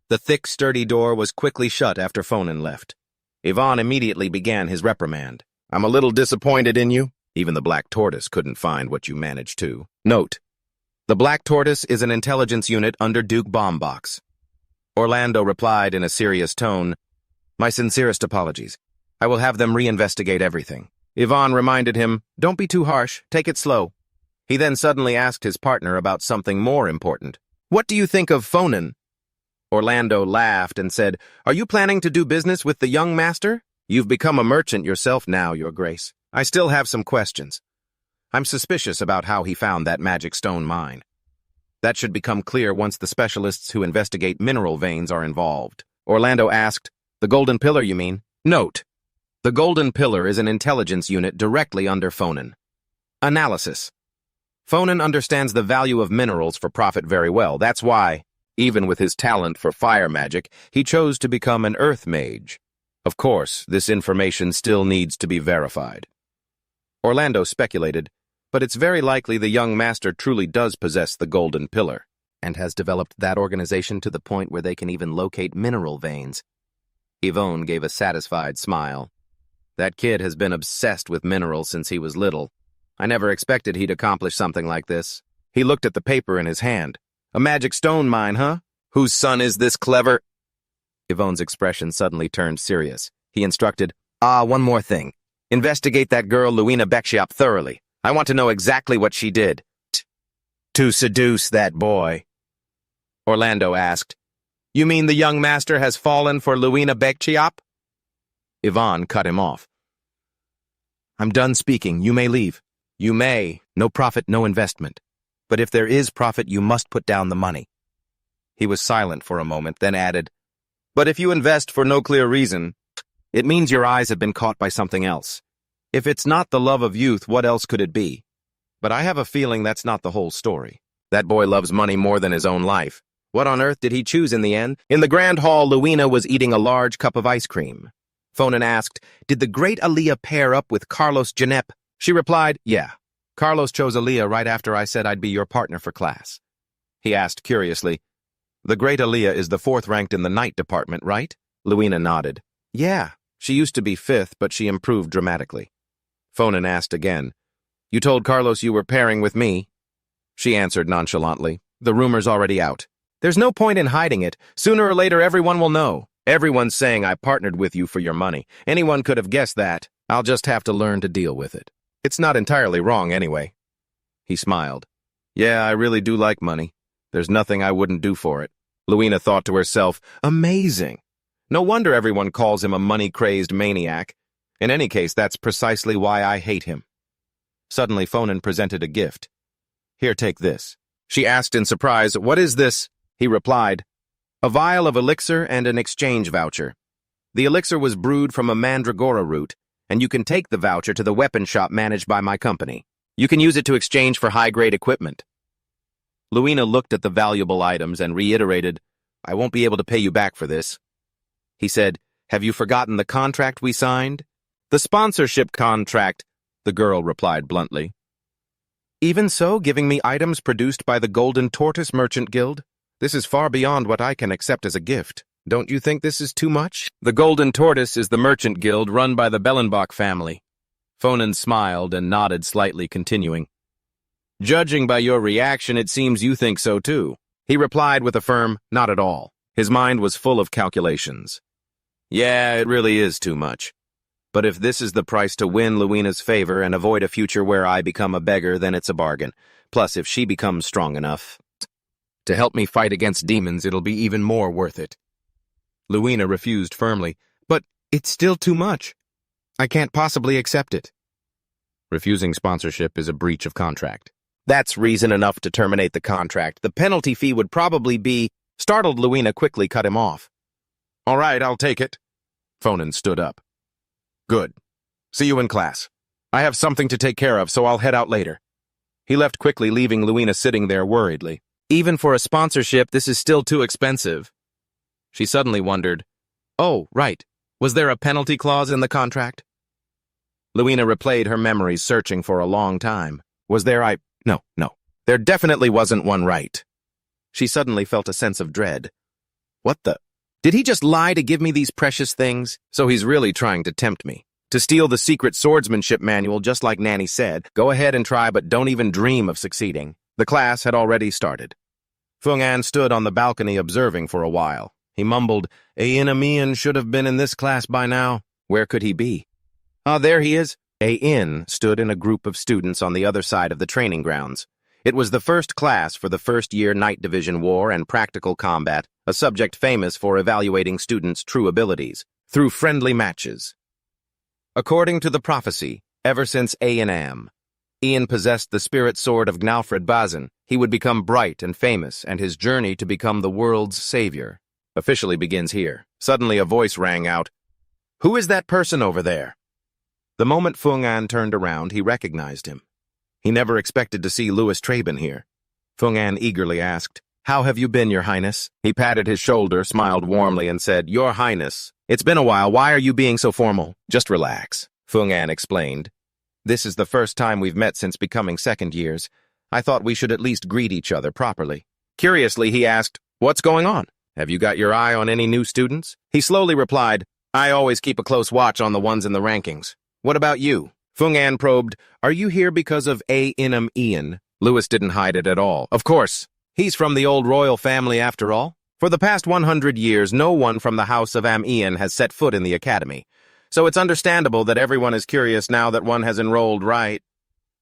The thick, sturdy door was quickly shut after Fonan left. Yvonne immediately began his reprimand. "I'm a little disappointed in you. Even the Black Tortoise couldn't find what you managed to." Note: the Black Tortoise is an intelligence unit under Duke Bombbox. Orlando replied in a serious tone, "My sincerest apologies. I will have them reinvestigate everything." Yvonne reminded him, "Don't be too harsh. Take it slow." He then suddenly asked his partner about something more important. "What do you think of Fonan?" Orlando laughed and said, "Are you planning to do business with the young master? You've become a merchant yourself now, Your Grace. I still have some questions. I'm suspicious about how he found that magic stone mine. That should become clear once the specialists who investigate mineral veins are involved." Orlando asked, "The Golden Pillar, you mean?" Note: the Golden Pillar is an intelligence unit directly under Fonan. Analysis: Fonan understands the value of minerals for profit very well. That's why, even with his talent for fire magic, he chose to become an earth mage. Of course, this information still needs to be verified. Orlando speculated, but it's very likely the young master truly does possess the Golden Pillar, and has developed that organization to the point where they can even locate mineral veins. Yvonne gave a satisfied smile. That kid has been obsessed with minerals since he was little. I never expected he'd accomplish something like this. He looked at the paper in his hand. "A magic stone mine, huh? Whose son is this clever?" Yvonne's expression suddenly turned serious. He instructed, "One more thing. Investigate that girl Luina Bochep thoroughly. I want to know exactly what she did." "To seduce that boy?" Orlando asked. "You mean the young master has fallen for Luina Bochep?" Yvonne cut him off. "I'm done speaking. You may leave." "You may. No profit, no investment. But if there is profit, you must put down the money." He was silent for a moment, then added, "But if you invest for no clear reason, it means your eyes have been caught by something else. If it's not the love of youth, what else could it be? But I have a feeling that's not the whole story. That boy loves money more than his own life. What on earth did he choose in the end?" In the grand hall, Luina was eating a large cup of ice cream. Fonan asked, "Did the great Aaliyah pair up with Carlos Janep?" She replied, "Yeah. Carlos chose Aaliyah right after I said I'd be your partner for class." He asked curiously, "The great Aaliyah is the 4th ranked in the night department, right?" Luina nodded. "Yeah, she used to be 5th, but she improved dramatically." Fonan asked again, "You told Carlos you were pairing with me?" She answered nonchalantly, "The rumor's already out. There's no point in hiding it. Sooner or later, everyone will know. Everyone's saying I partnered with you for your money. Anyone could have guessed that. I'll just have to learn to deal with it. It's not entirely wrong anyway." He smiled. "Yeah, I really do like money. There's nothing I wouldn't do for it." Luina thought to herself, "Amazing. No wonder everyone calls him a money-crazed maniac. In any case, that's precisely why I hate him." Suddenly, Fonan presented a gift. "Here, take this." She asked in surprise, "What is this?" He replied, "A vial of elixir and an exchange voucher. The elixir was brewed from a mandragora root, and you can take the voucher to the weapon shop managed by my company. You can use it to exchange for high-grade equipment." Luina looked at the valuable items and reiterated, "I won't be able to pay you back for this." He said, "Have you forgotten the contract we signed?" "The sponsorship contract," the girl replied bluntly. "Even so, giving me items produced by the Golden Tortoise Merchant Guild? This is far beyond what I can accept as a gift. Don't you think this is too much?" "The Golden Tortoise is the merchant guild run by the Bellenbach family." Fonan smiled and nodded slightly, continuing, Judging by your reaction, it seems you think so too. He replied with a firm, not at all. His mind was full of calculations. Yeah, it really is too much. But if this is the price to win Luina's favor and avoid a future where I become a beggar, then it's a bargain. Plus, if she becomes strong enough to help me fight against demons, it'll be even more worth it. Luina refused firmly. But it's still too much. I can't possibly accept it. Refusing sponsorship is a breach of contract. That's reason enough to terminate the contract. The penalty fee would probably be... Startled, Luina quickly cut him off. All right, I'll take it. Fonan stood up. Good. See you in class. I have something to take care of, so I'll head out later. He left quickly, leaving Luina sitting there worriedly. Even for a sponsorship, this is still too expensive. She suddenly wondered, oh, right, was there a penalty clause in the contract? Luina replayed her memories, searching for a long time. Was there No. There definitely wasn't one, right? She suddenly felt a sense of dread. What the? Did he just lie to give me these precious things? So he's really trying to tempt me. To steal the secret swordsmanship manual, just like Nanny said. Go ahead and try, but don't even dream of succeeding. The class had already started. Feng-an stood on the balcony observing for a while. He mumbled, A-in should have been in this class by now. Where could he be? Ah, there he is. A-in stood in a group of students on the other side of the training grounds. It was the first class for the first-year Night Division War and Practical Combat, a subject famous for evaluating students' true abilities, through friendly matches. According to the prophecy, ever since A&M, Ian possessed the spirit sword of Gnalfred Bazin, he would become bright and famous, and his journey to become the world's savior officially begins here. Suddenly a voice rang out, Who is that person over there? The moment Feng-an turned around, he recognized him. He never expected to see Louis Traben here. Feng-an eagerly asked, How have you been, Your Highness? He patted his shoulder, smiled warmly, and said, Your Highness. It's been a while. Why are you being so formal? Just relax, Feng-an explained. This is the first time we've met since becoming second years. I thought we should at least greet each other properly. Curiously, he asked, What's going on? Have you got your eye on any new students? He slowly replied, I always keep a close watch on the ones in the rankings. What about you? Feng-an probed, Are you here because of A-in Ian? Louis didn't hide it at all. Of course. He's from the old royal family after all. For the past 100 years, no one from the house of Am-Ian has set foot in the academy. So it's understandable that everyone is curious now that one has enrolled, right?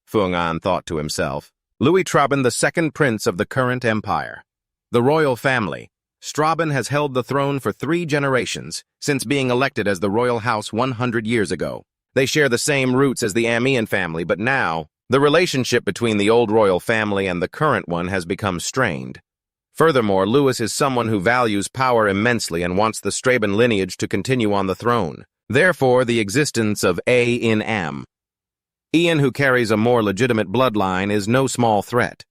Feng-an thought to himself. Louis Traben, the second prince of the current empire. The royal family. Straben has held the throne for 3 generations, since being elected as the royal house 100 years ago. They share the same roots as the Am-Ian family, but now, the relationship between the old royal family and the current one has become strained. Furthermore, Louis is someone who values power immensely and wants the Straben lineage to continue on the throne. Therefore, the existence of A-in Am. Ian, who carries a more legitimate bloodline, is no small threat.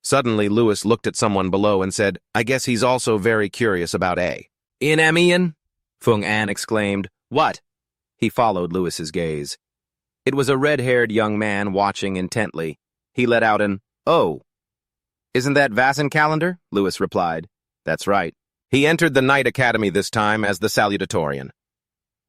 Suddenly, Louis looked at someone below and said, I guess he's also very curious about A-in Am-Ian? Feng-an exclaimed, What? He followed Louis's gaze. It was a red-haired young man watching intently. He let out an, Oh. Isn't that Vasen Calendar? Louis replied. That's right. He entered the Knight Academy this time as the salutatorian.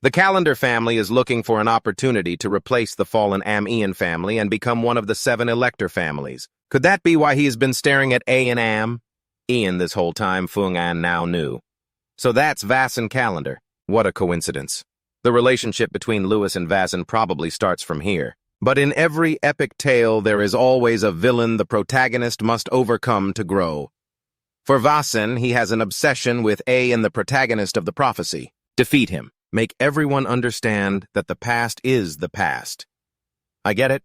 The Calendar family is looking for an opportunity to replace the fallen Am-Ian family and become one of the 7 elector families. Could that be why he has been staring at A and Am? Ian this whole time, Feng-an now knew. So that's Vasen Calendar. What a coincidence. The relationship between Louis and Vasen probably starts from here. But in every epic tale, there is always a villain the protagonist must overcome to grow. For Vasen, he has an obsession with A and the protagonist of the prophecy. Defeat him. Make everyone understand that the past is the past. I get it?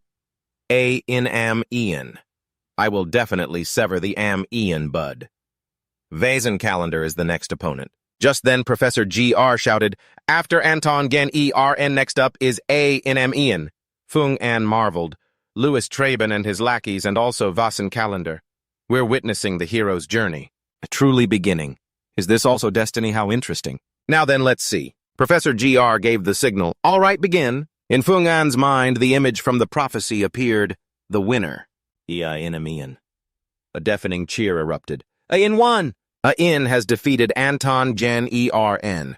A-in Am-Ian. I will definitely sever the Am-Ian bud. Vasen Calendar is the next opponent. Just then, Professor G.R. shouted, After Anton Gen E.R.N. next up is A-in Am-Ian. Feng-an marveled. Louis Traben and his lackeys and also Vasen Calendar. We're witnessing the hero's journey. A truly beginning. Is this also destiny? How interesting. Now then, let's see. Professor G.R. gave the signal. All right, begin. In Feng-an's mind, the image from the prophecy appeared. The winner. A-in Am-Ian. A deafening cheer erupted. A-in won! A-in has defeated Anton Gen E.R.N.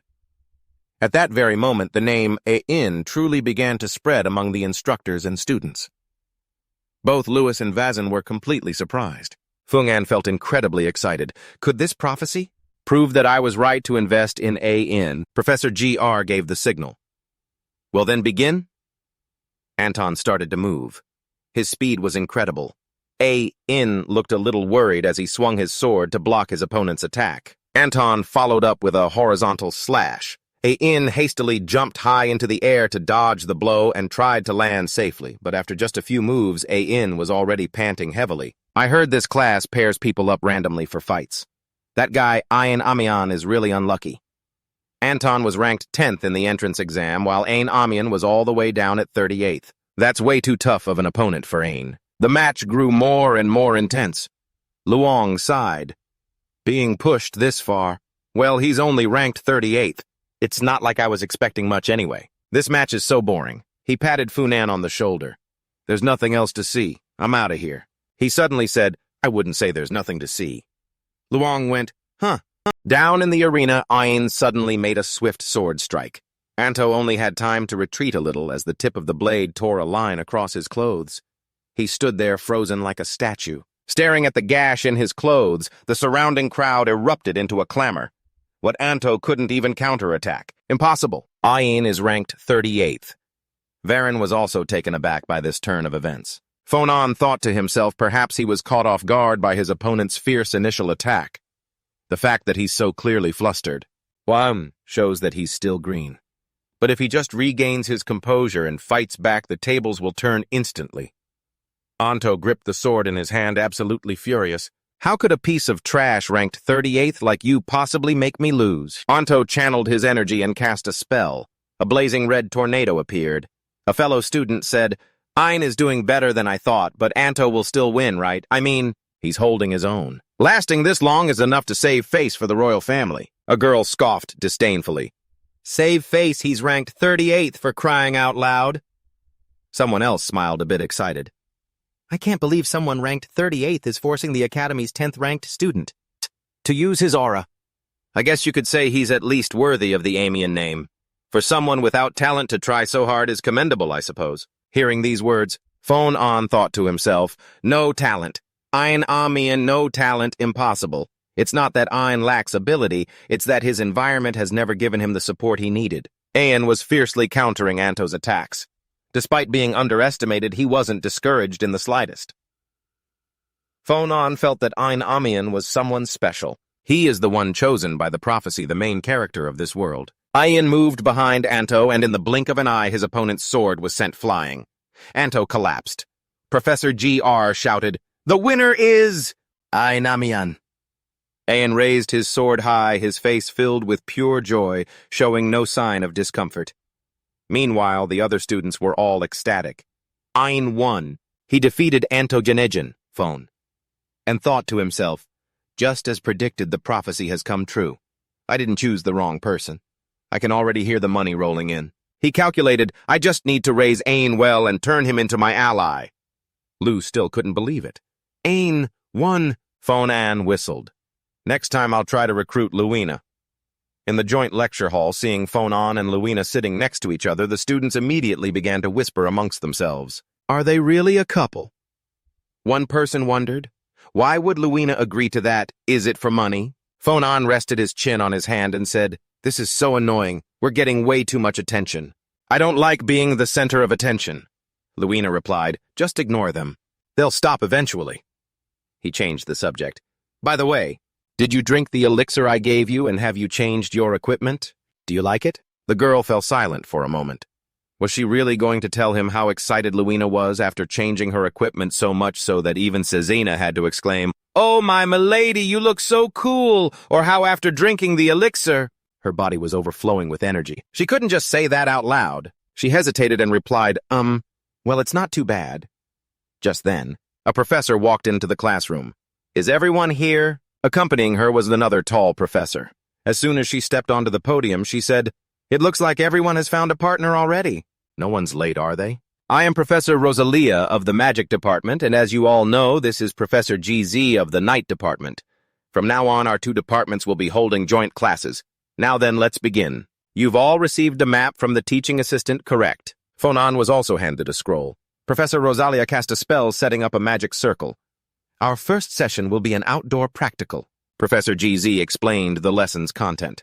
At that very moment, the name A-in truly began to spread among the instructors and students. Both Lewis and Vazin were completely surprised. Fung-An felt incredibly excited. Could this prophecy prove that I was right to invest in AN? Professor GR gave the signal. Well, then begin? Anton started to move. His speed was incredible. AN looked a little worried as he swung his sword to block his opponent's attack. Anton followed up with a horizontal slash. AN hastily jumped high into the air to dodge the blow and tried to land safely, but after just a few moves, AN was already panting heavily. I heard this class pairs people up randomly for fights. That guy, Ain Amian, is really unlucky. Anton was ranked 10th in the entrance exam, while Ain Amian was all the way down at 38th. That's way too tough of an opponent for Ain. The match grew more and more intense. Luong sighed. Being pushed this far, well, he's only ranked 38th. It's not like I was expecting much anyway. This match is so boring. He patted Funan on the shoulder. There's nothing else to see. I'm out of here. He suddenly said, I wouldn't say there's nothing to see. Luong went, huh. Down in the arena, Ain suddenly made a swift sword strike. Anto only had time to retreat a little as the tip of the blade tore a line across his clothes. He stood there frozen like a statue. Staring at the gash in his clothes, the surrounding crowd erupted into a clamor. What Anto couldn't even counterattack. Impossible. Ain is ranked 38th. Varen was also taken aback by this turn of events. Fonan thought to himself perhaps he was caught off guard by his opponent's fierce initial attack. The fact that he's so clearly flustered shows that he's still green. But if he just regains his composure and fights back, the tables will turn instantly. Anto gripped the sword in his hand, absolutely furious. How could a piece of trash ranked 38th like you possibly make me lose? Anto channeled his energy and cast a spell. A blazing red tornado appeared. A fellow student said, Ain is doing better than I thought, but Anto will still win, right? I mean, he's holding his own. Lasting this long is enough to save face for the royal family. A girl scoffed disdainfully. Save face, he's ranked 38th for crying out loud. Someone else smiled a bit excited. I can't believe someone ranked 38th is forcing the Academy's 10th-ranked student to use his aura. I guess you could say he's at least worthy of the Amian name. For someone without talent to try so hard is commendable, I suppose. Hearing these words, Fonan thought to himself, no talent. Ain Amian, no talent, impossible. It's not that Ain lacks ability, it's that his environment has never given him the support he needed. Ain was fiercely countering Anto's attacks. Despite being underestimated, he wasn't discouraged in the slightest. Fonan felt that Ain Amian was someone special. He is the one chosen by the prophecy, the main character of this world. Ain moved behind Anto, and in the blink of an eye, his opponent's sword was sent flying. Anto collapsed. Professor GR shouted, The winner is Ain Amian. Ain raised his sword high, his face filled with pure joy, showing no sign of discomfort. Meanwhile, the other students were all ecstatic. Ain won. He defeated Antogenejan, and thought to himself, just as predicted, the prophecy has come true. I didn't choose the wrong person. I can already hear the money rolling in. He calculated, I just need to raise Ain well and turn him into my ally. Lu still couldn't believe it. Ain won. Fonan whistled. Next time I'll try to recruit Luina. In the joint lecture hall, seeing Fonan and Luina sitting next to each other, the students immediately began to whisper amongst themselves. Are they really a couple? One person wondered, why would Luina agree to that? Is it for money? Fonan rested his chin on his hand and said, This is so annoying. We're getting way too much attention. I don't like being the center of attention. Luina replied, Just ignore them. They'll stop eventually. He changed the subject. By the way, did you drink the elixir I gave you, and have you changed your equipment? Do you like it? The girl fell silent for a moment. Was she really going to tell him how excited Luina was after changing her equipment so much so that even Cezina had to exclaim, Oh, my milady, you look so cool, or how after drinking the elixir... Her body was overflowing with energy. She couldn't just say that out loud. She hesitated and replied, well, it's not too bad. Just then, a professor walked into the classroom. Is everyone here? Accompanying her was another tall professor. As soon as she stepped onto the podium, she said, It looks like everyone has found a partner already. No one's late, are they? I am Professor Rosalia of the Magic Department, and as you all know, this is Professor GZ of the Night Department. From now on, our two departments will be holding joint classes. Now then, let's begin. You've all received a map from the teaching assistant, correct? Fonan was also handed a scroll. Professor Rosalia cast a spell setting up a magic circle. Our first session will be an outdoor practical. Professor GZ explained the lesson's content.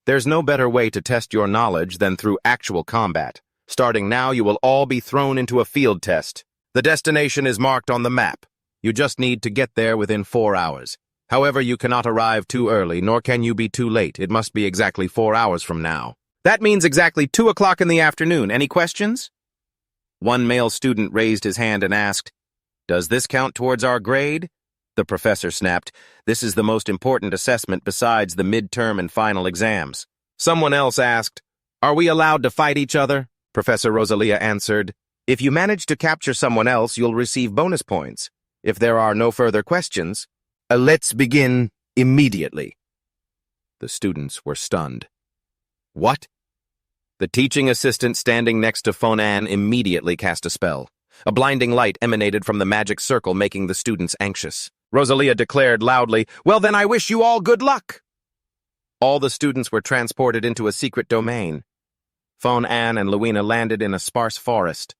There's no better way to test your knowledge than through actual combat. Starting now, you will all be thrown into a field test. The destination is marked on the map. You just need to get there within 4 hours. However, you cannot arrive too early, nor can you be too late. It must be exactly 4 hours from now. That means exactly 2 o'clock in the afternoon. Any questions? One male student raised his hand and asked, "Does this count towards our grade?" The professor snapped, "This is the most important assessment besides the midterm and final exams." Someone else asked, "Are we allowed to fight each other?" Professor Rosalia answered, "If you manage to capture someone else, you'll receive bonus points. If there are no further questions, let's begin immediately." The students were stunned. What? The teaching assistant standing next to Fonan immediately cast a spell. A blinding light emanated from the magic circle, making the students anxious. Rosalia declared loudly, "Well then, I wish you all good luck!" All the students were transported into a secret domain. Fonan and Luina landed in a sparse forest.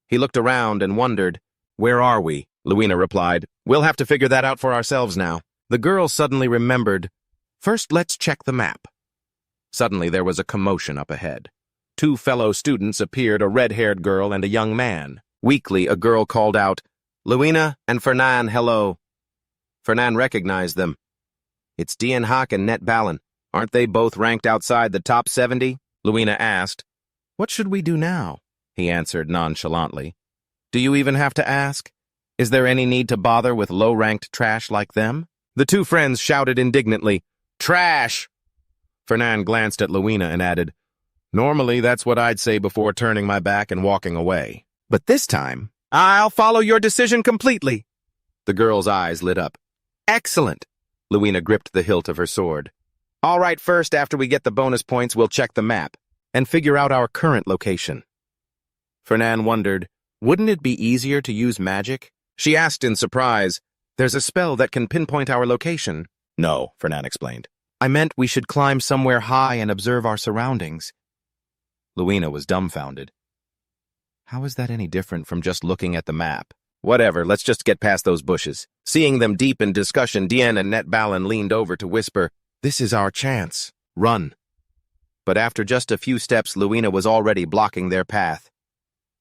He looked around and wondered, "Where are we?" Luina replied, "We'll have to figure that out for ourselves now." The girl suddenly remembered, "First, let's check the map." Suddenly, there was a commotion up ahead. 2 fellow students appeared, a red-haired girl and a young man. Weakly, a girl called out, "Luina and Fernan, hello." Fernan recognized them. "It's Dian Hak and Net Balin. Aren't they both ranked outside the top 70? Luina asked. "What should we do now?" He answered nonchalantly. "Do you even have to ask? Is there any need to bother with low-ranked trash like them?" The 2 friends shouted indignantly, "Trash!" Fernan glanced at Luina and added, "Normally, that's what I'd say before turning my back and walking away. But this time, I'll follow your decision completely." The girl's eyes lit up. "Excellent." Luina gripped the hilt of her sword. "All right, first, after we get the bonus points, we'll check the map and figure out our current location." Fernan wondered, wouldn't it be easier to use magic? She asked in surprise, "There's a spell that can pinpoint our location." "No," Fernan explained. "I meant we should climb somewhere high and observe our surroundings." Luina was dumbfounded. How is that any different from just looking at the map? Whatever, let's just get past those bushes. Seeing them deep in discussion, Dian and Net Balin leaned over to whisper, "This is our chance. Run." But after just a few steps, Luina was already blocking their path.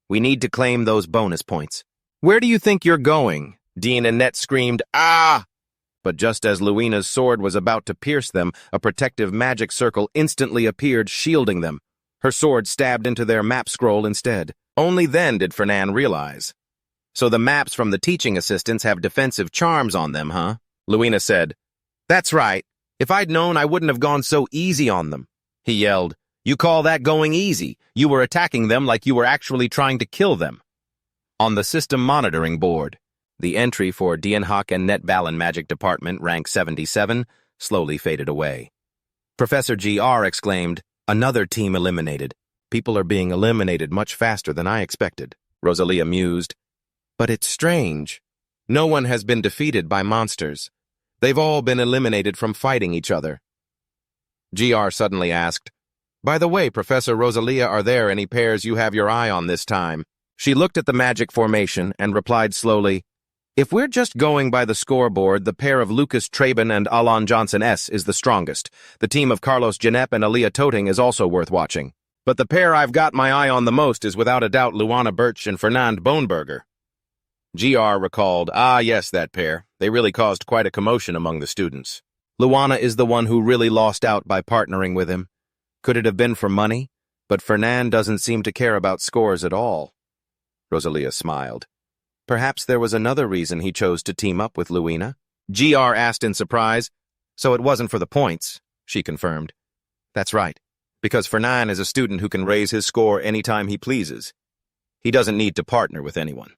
"We need to claim those bonus points." "Where do you think you're going?" Dian and Net screamed, "Ah!" But just as Luina's sword was about to pierce them, a protective magic circle instantly appeared, shielding them. Her sword stabbed into their map scroll instead. Only then did Fernan realize. "So the maps from the teaching assistants have defensive charms on them, huh?" Luina said. "That's right. If I'd known, I wouldn't have gone so easy on them." He yelled, "You call that going easy? You were attacking them like you were actually trying to kill them." On the system monitoring board, the entry for Dian Hak and Net Balin Magic Department, rank 77, slowly faded away. Professor GR exclaimed, "Another team eliminated. People are being eliminated much faster than I expected." Rosalia mused, "But it's strange. No one has been defeated by monsters. They've all been eliminated from fighting each other." GR suddenly asked, "By the way, Professor Rosalia, are there any pairs you have your eye on this time?" She looked at the magic formation and replied slowly, "If we're just going by the scoreboard, the pair of Lucas Traben and Alon Johnson S. is the strongest. The team of Carlos Janep and Aaliyah Toting is also worth watching. But the pair I've got my eye on the most is without a doubt Luana Birch and Fernand Boneberger." GR recalled, "Ah, yes, that pair. They really caused quite a commotion among the students. Luana is the one who really lost out by partnering with him. Could it have been for money? But Fernand doesn't seem to care about scores at all." Rosalia smiled. "Perhaps there was another reason he chose to team up with Luina?" GR asked in surprise. "So it wasn't for the points," she confirmed. "That's right, because Fernand is a student who can raise his score anytime he pleases. He doesn't need to partner with anyone."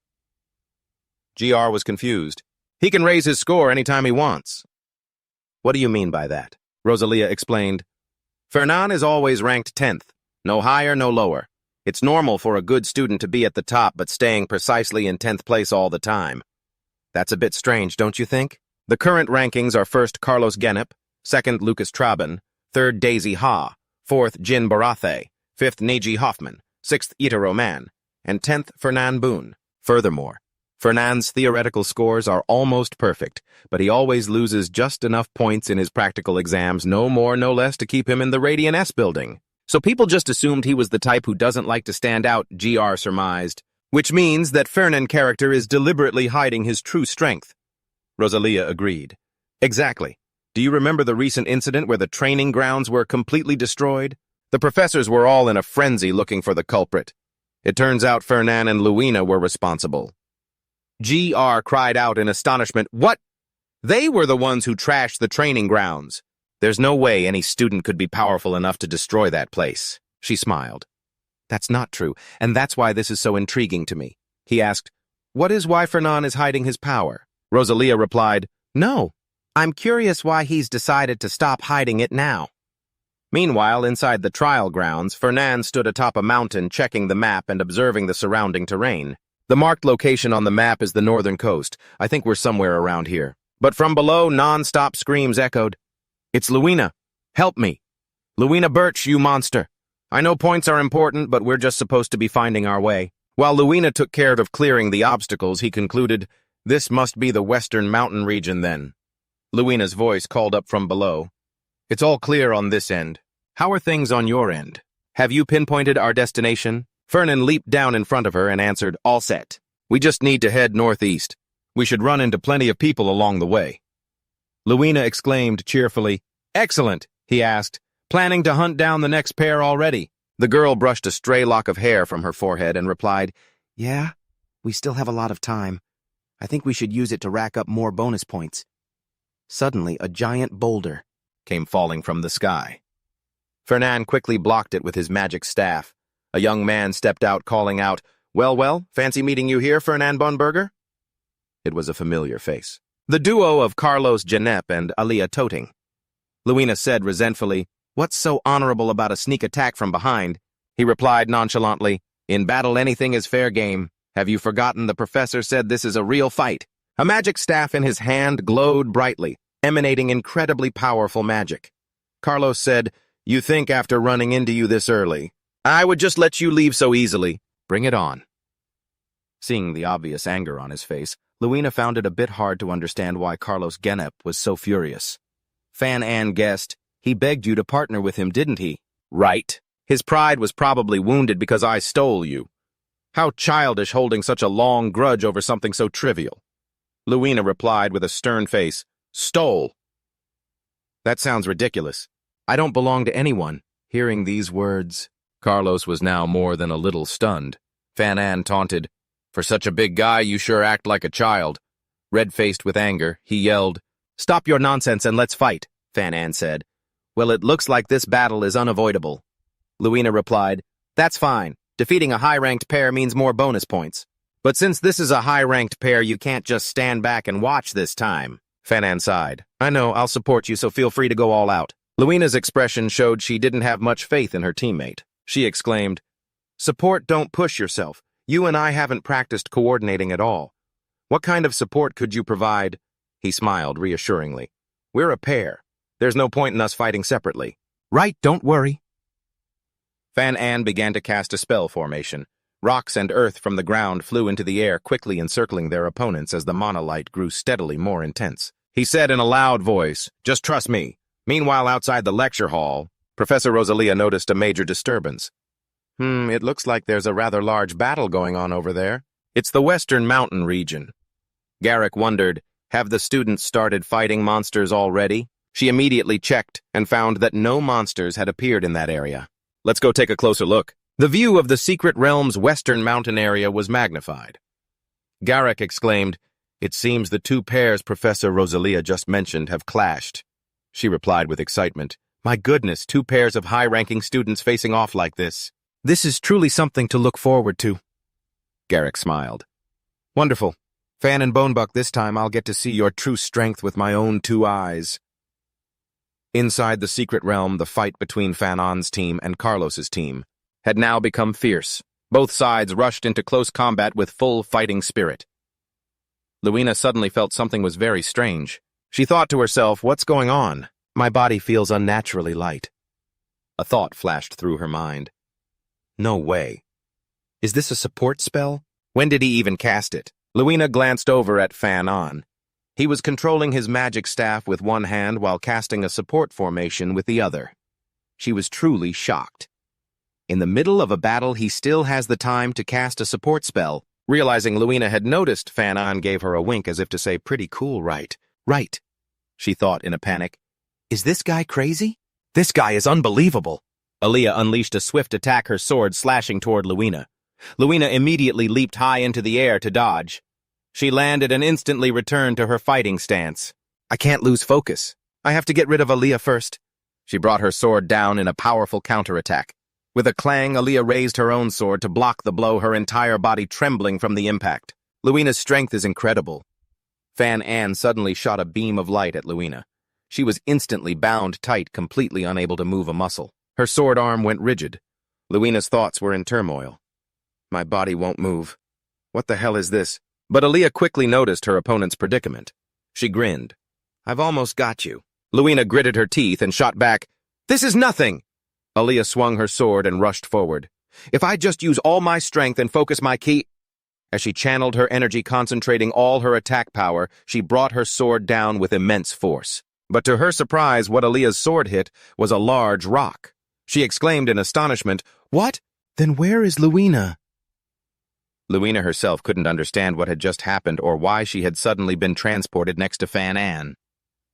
GR was confused. "He can raise his score anytime he wants." "What do you mean by that?" Rosalia explained. "Fernand is always ranked 10th. No higher, no lower. It's normal for a good student to be at the top but staying precisely in 10th place all the time. That's a bit strange, don't you think? The current rankings are first Carlos Genep, second Lucas Traben, third Daisy Ha, fourth Jin Barathe, fifth Neji Hoffman, sixth Ita Roman, and 10th Fernan Boone. Furthermore, Fernand's theoretical scores are almost perfect, but he always loses just enough points in his practical exams, no more, no less, to keep him in the Radiant S building. So people just assumed he was the type who doesn't like to stand out, GR surmised. Which means that Fernan character is deliberately hiding his true strength. Rosalia agreed. Exactly. Do you remember the recent incident where the training grounds were completely destroyed? The professors were all in a frenzy looking for the culprit. It turns out Fernan and Luina were responsible. GR cried out in astonishment. What? They were the ones who trashed the training grounds. There's no way any student could be powerful enough to destroy that place. She smiled. That's not true, and that's why this is so intriguing to me. He asked, what is why Fernan is hiding his power? Rosalia replied, no. I'm curious why he's decided to stop hiding it now. Meanwhile, inside the trial grounds, Fernan stood atop a mountain checking the map and observing the surrounding terrain. The marked location on the map is the northern coast. I think we're somewhere around here. But from below, non-stop screams echoed. It's Luina. Help me. Luina Birch, you monster. I know points are important, but we're just supposed to be finding our way. While Luina took care of clearing the obstacles, he concluded, this must be the western mountain region then. Luina's voice called up from below. It's all clear on this end. How are things on your end? Have you pinpointed our destination? Fernan leaped down in front of her and answered, all set. We just need to head northeast. We should run into plenty of people along the way. Luina exclaimed cheerfully, excellent, he asked, planning to hunt down the next pair already. The girl brushed a stray lock of hair from her forehead and replied, yeah, we still have a lot of time. I think we should use it to rack up more bonus points. Suddenly, a giant boulder came falling from the sky. Fernan quickly blocked it with his magic staff. A young man stepped out, calling out, well, fancy meeting you here, Fernan Bonberger? It was a familiar face. The duo of Carlos Janep and Alia Toting. Luina said resentfully, what's so honorable about a sneak attack from behind? He replied nonchalantly, in battle anything is fair game. Have you forgotten the professor said this is a real fight? A magic staff in his hand glowed brightly, emanating incredibly powerful magic. Carlos said, you think after running into you this early, I would just let you leave so easily. Bring it on. Seeing the obvious anger on his face, Luina found it a bit hard to understand why Carlos Genep was so furious. Fan Ann guessed, he begged you to partner with him, didn't he? Right. His pride was probably wounded because I stole you. How childish holding such a long grudge over something so trivial. Luina replied with a stern face, stole. That sounds ridiculous. I don't belong to anyone. Hearing these words, Carlos was now more than a little stunned. Fan Ann taunted, for such a big guy, you sure act like a child. Red-faced with anger, he yelled, stop your nonsense and let's fight, Fan Ann said. Well, it looks like this battle is unavoidable. Luina replied, that's fine. Defeating a high-ranked pair means more bonus points. But since this is a high-ranked pair, you can't just stand back and watch this time. Fan Ann sighed. I know, I'll support you, so feel free to go all out. Luina's expression showed she didn't have much faith in her teammate. She exclaimed, support, don't push yourself. You and I haven't practiced coordinating at all. What kind of support could you provide? He smiled reassuringly. We're a pair. There's no point in us fighting separately. Right, don't worry. Fan Ann began to cast a spell formation. Rocks and earth from the ground flew into the air, quickly encircling their opponents as the monolight grew steadily more intense. He said in a loud voice, just trust me. Meanwhile, outside the lecture hall, Professor Rosalia noticed a major disturbance. It looks like there's a rather large battle going on over there. It's the Western Mountain region. Garrick wondered, have the students started fighting monsters already? She immediately checked and found that no monsters had appeared in that area. Let's go take a closer look. The view of the Secret Realm's Western Mountain area was magnified. Garrick exclaimed, it seems the two pairs Professor Rosalia just mentioned have clashed. She replied with excitement, my goodness, two pairs of high-ranking students facing off like this. This is truly something to look forward to. Garrick smiled. Wonderful. Fan and Bonebuck, this time I'll get to see your true strength with my own two eyes. Inside the Secret Realm, the fight between Fanon's team and Carlos's team had now become fierce. Both sides rushed into close combat with full fighting spirit. Luina suddenly felt something was very strange. She thought to herself, what's going on? My body feels unnaturally light. A thought flashed through her mind. No way.
Is this a support spell?
When did he even cast it? Luina glanced over at Fan An. He was controlling his magic staff with one hand while casting a support formation with the other. She was truly shocked. In the middle of a battle, he still has the time to cast a support spell. Realizing Luina had noticed, Fan An gave her a wink as if to say, "Pretty cool, right?"
Right, she thought in a panic. Is this guy crazy? This guy is unbelievable.
Aaliyah unleashed a swift attack, her sword slashing toward Luina. Luina immediately leaped high into the air to dodge. She landed and instantly returned to her fighting stance.
I can't lose focus. I have to get rid of Aaliyah first.
She brought her sword down in a powerful counterattack. With a clang, Aaliyah raised her own sword to block the blow, her entire body trembling from the impact.
Luina's strength is incredible.
Fan An suddenly shot a beam of light at Luina. She was instantly bound tight, completely unable to move a muscle. Her sword arm went rigid. Luina's thoughts were in turmoil. My body won't move. What the hell is this? But Aaliyah quickly noticed her opponent's predicament. She grinned. I've almost got you. Luina gritted her teeth and shot back. This is nothing! Aaliyah swung her sword and rushed forward. If I just use all my strength and focus my ki... As she channeled her energy, concentrating all her attack power, she brought her sword down with immense force. But to her surprise, what Aaliyah's sword hit was a large rock. She exclaimed in astonishment, What? Then where is Luina? Luina herself couldn't understand what had just happened or why she had suddenly been transported next to Fan An.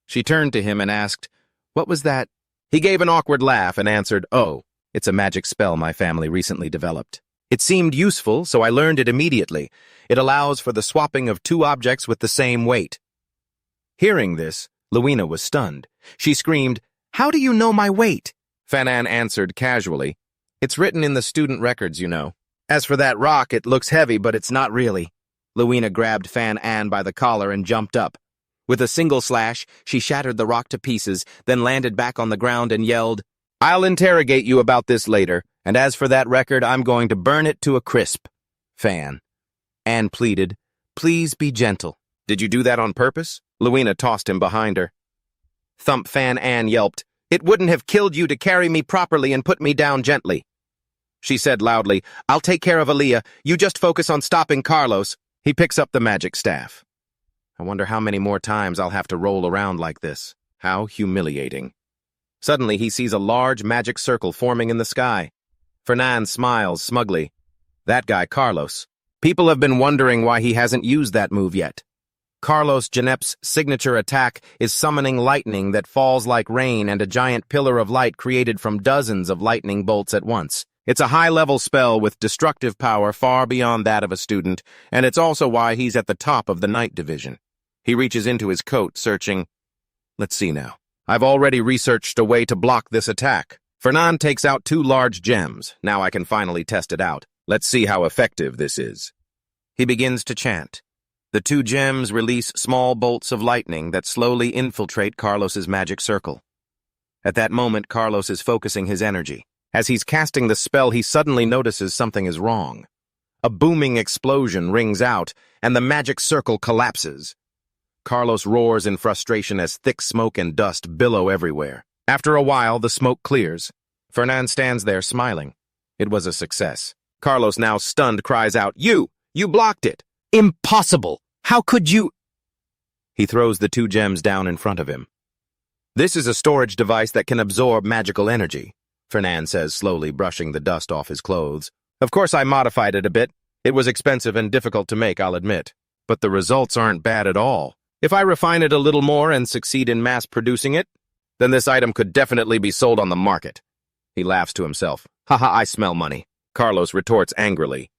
She turned to him and asked, What was that? He gave an awkward laugh and answered, Oh, it's a magic spell my family recently developed. It seemed useful, so I learned it immediately. It allows for the swapping of two objects with the same weight. Hearing this, Luina was stunned. She screamed, How do you know my weight? Fan An answered casually, It's written in the student records, you know. As for that rock, it looks heavy, but it's not really. Luina grabbed Fan An by the collar and jumped up. With a single slash, she shattered the rock to pieces, then landed back on the ground and yelled, I'll interrogate you about this later, and as for that record, I'm going to burn it to a crisp. Fan An pleaded, Please be gentle. Did you do that on purpose? Luina tossed him behind her. Thump. Fan An yelped, It wouldn't have killed you to carry me properly and put me down gently. She said loudly, I'll take care of Aaliyah. You just focus on stopping Carlos. He picks up the magic staff. I wonder how many more times I'll have to roll around like this. How humiliating. Suddenly, he sees a large magic circle forming in the sky. Fernan smiles smugly. That guy, Carlos. People have been wondering why he hasn't used that move yet. Carlos Genep's signature attack is summoning lightning that falls like rain and a giant pillar of light created from dozens of lightning bolts at once. It's a high-level spell with destructive power far beyond that of a student, and it's also why he's at the top of the Night Division. He reaches into his coat, searching. Let's see now. I've already researched a way to block this attack. Fernan takes out 2 large gems. Now I can finally test it out. Let's see how effective this is. He begins to chant. The 2 gems release small bolts of lightning that slowly infiltrate Carlos's magic circle. At that moment, Carlos is focusing his energy. As he's casting the spell, he suddenly notices something is wrong. A booming explosion rings out, and the magic circle collapses. Carlos roars in frustration as thick smoke and dust billow everywhere. After a while, the smoke clears. Fernan stands there smiling. It was a success. Carlos, now stunned, cries out, You blocked it! Impossible! How could you? He throws the 2 gems down in front of him. This is a storage device that can absorb magical energy, Fernan says slowly, brushing the dust off his clothes. Of course I modified it a bit. It was expensive and difficult to make, I'll admit. But the results aren't bad at all. If I refine it a little more and succeed in mass-producing it, then this item could definitely be sold on the market. He laughs to himself. Haha, I smell money. Carlos retorts angrily.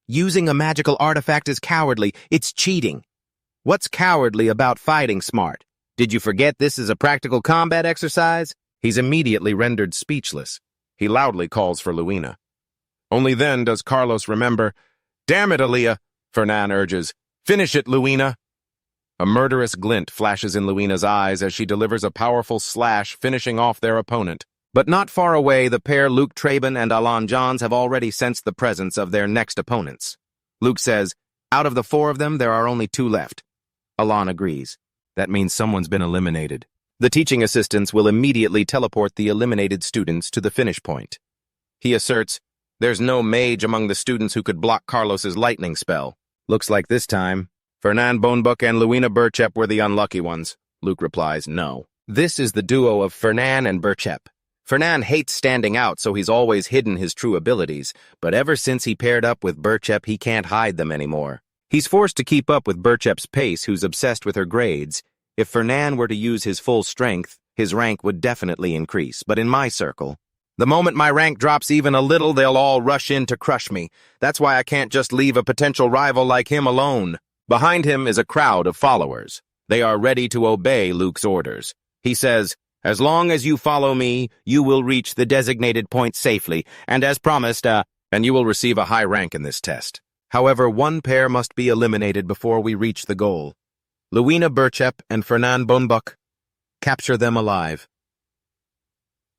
Using a magical artifact is cowardly. It's cheating. What's cowardly about fighting smart? Did you forget this is a practical combat exercise? He's immediately rendered speechless. He loudly calls for Luina. Only then does Carlos remember. Damn it, Aaliyah, Fernan urges. Finish it, Luina. A murderous glint flashes in Luina's eyes as she delivers a powerful slash, finishing off their opponent. But not far away, the pair Luke Traben and Alan Johns have already sensed the presence of their next opponents. Luke says, out of the 4 of them, there are only 2 left. Alan agrees. That means someone's been eliminated. The teaching assistants will immediately teleport the eliminated students to the finish point. He asserts, There's no mage among the students who could block Carlos's lightning spell. Looks like this time, Fernan Bonebook and Luina Bochep were the unlucky ones. Luke replies, no. This is the duo of Fernan and Bochep. Fernan hates standing out, so he's always hidden his true abilities, but ever since he paired up with Bochep, he can't hide them anymore. He's forced to keep up with Bochep's pace, who's obsessed with her grades. If Fernan were to use his full strength, his rank would definitely increase, but in my circle, the moment my rank drops even a little, they'll all rush in to crush me. That's why I can't just leave a potential rival like him alone. Behind him is a crowd of followers. They are ready to obey Luke's orders. He says, as long as you follow me, you will reach the designated point safely, and as promised, and you will receive a high rank in this test. However, one pair must be eliminated before we reach the goal. Luina Bochep and Fernan Bonebook. Capture them alive.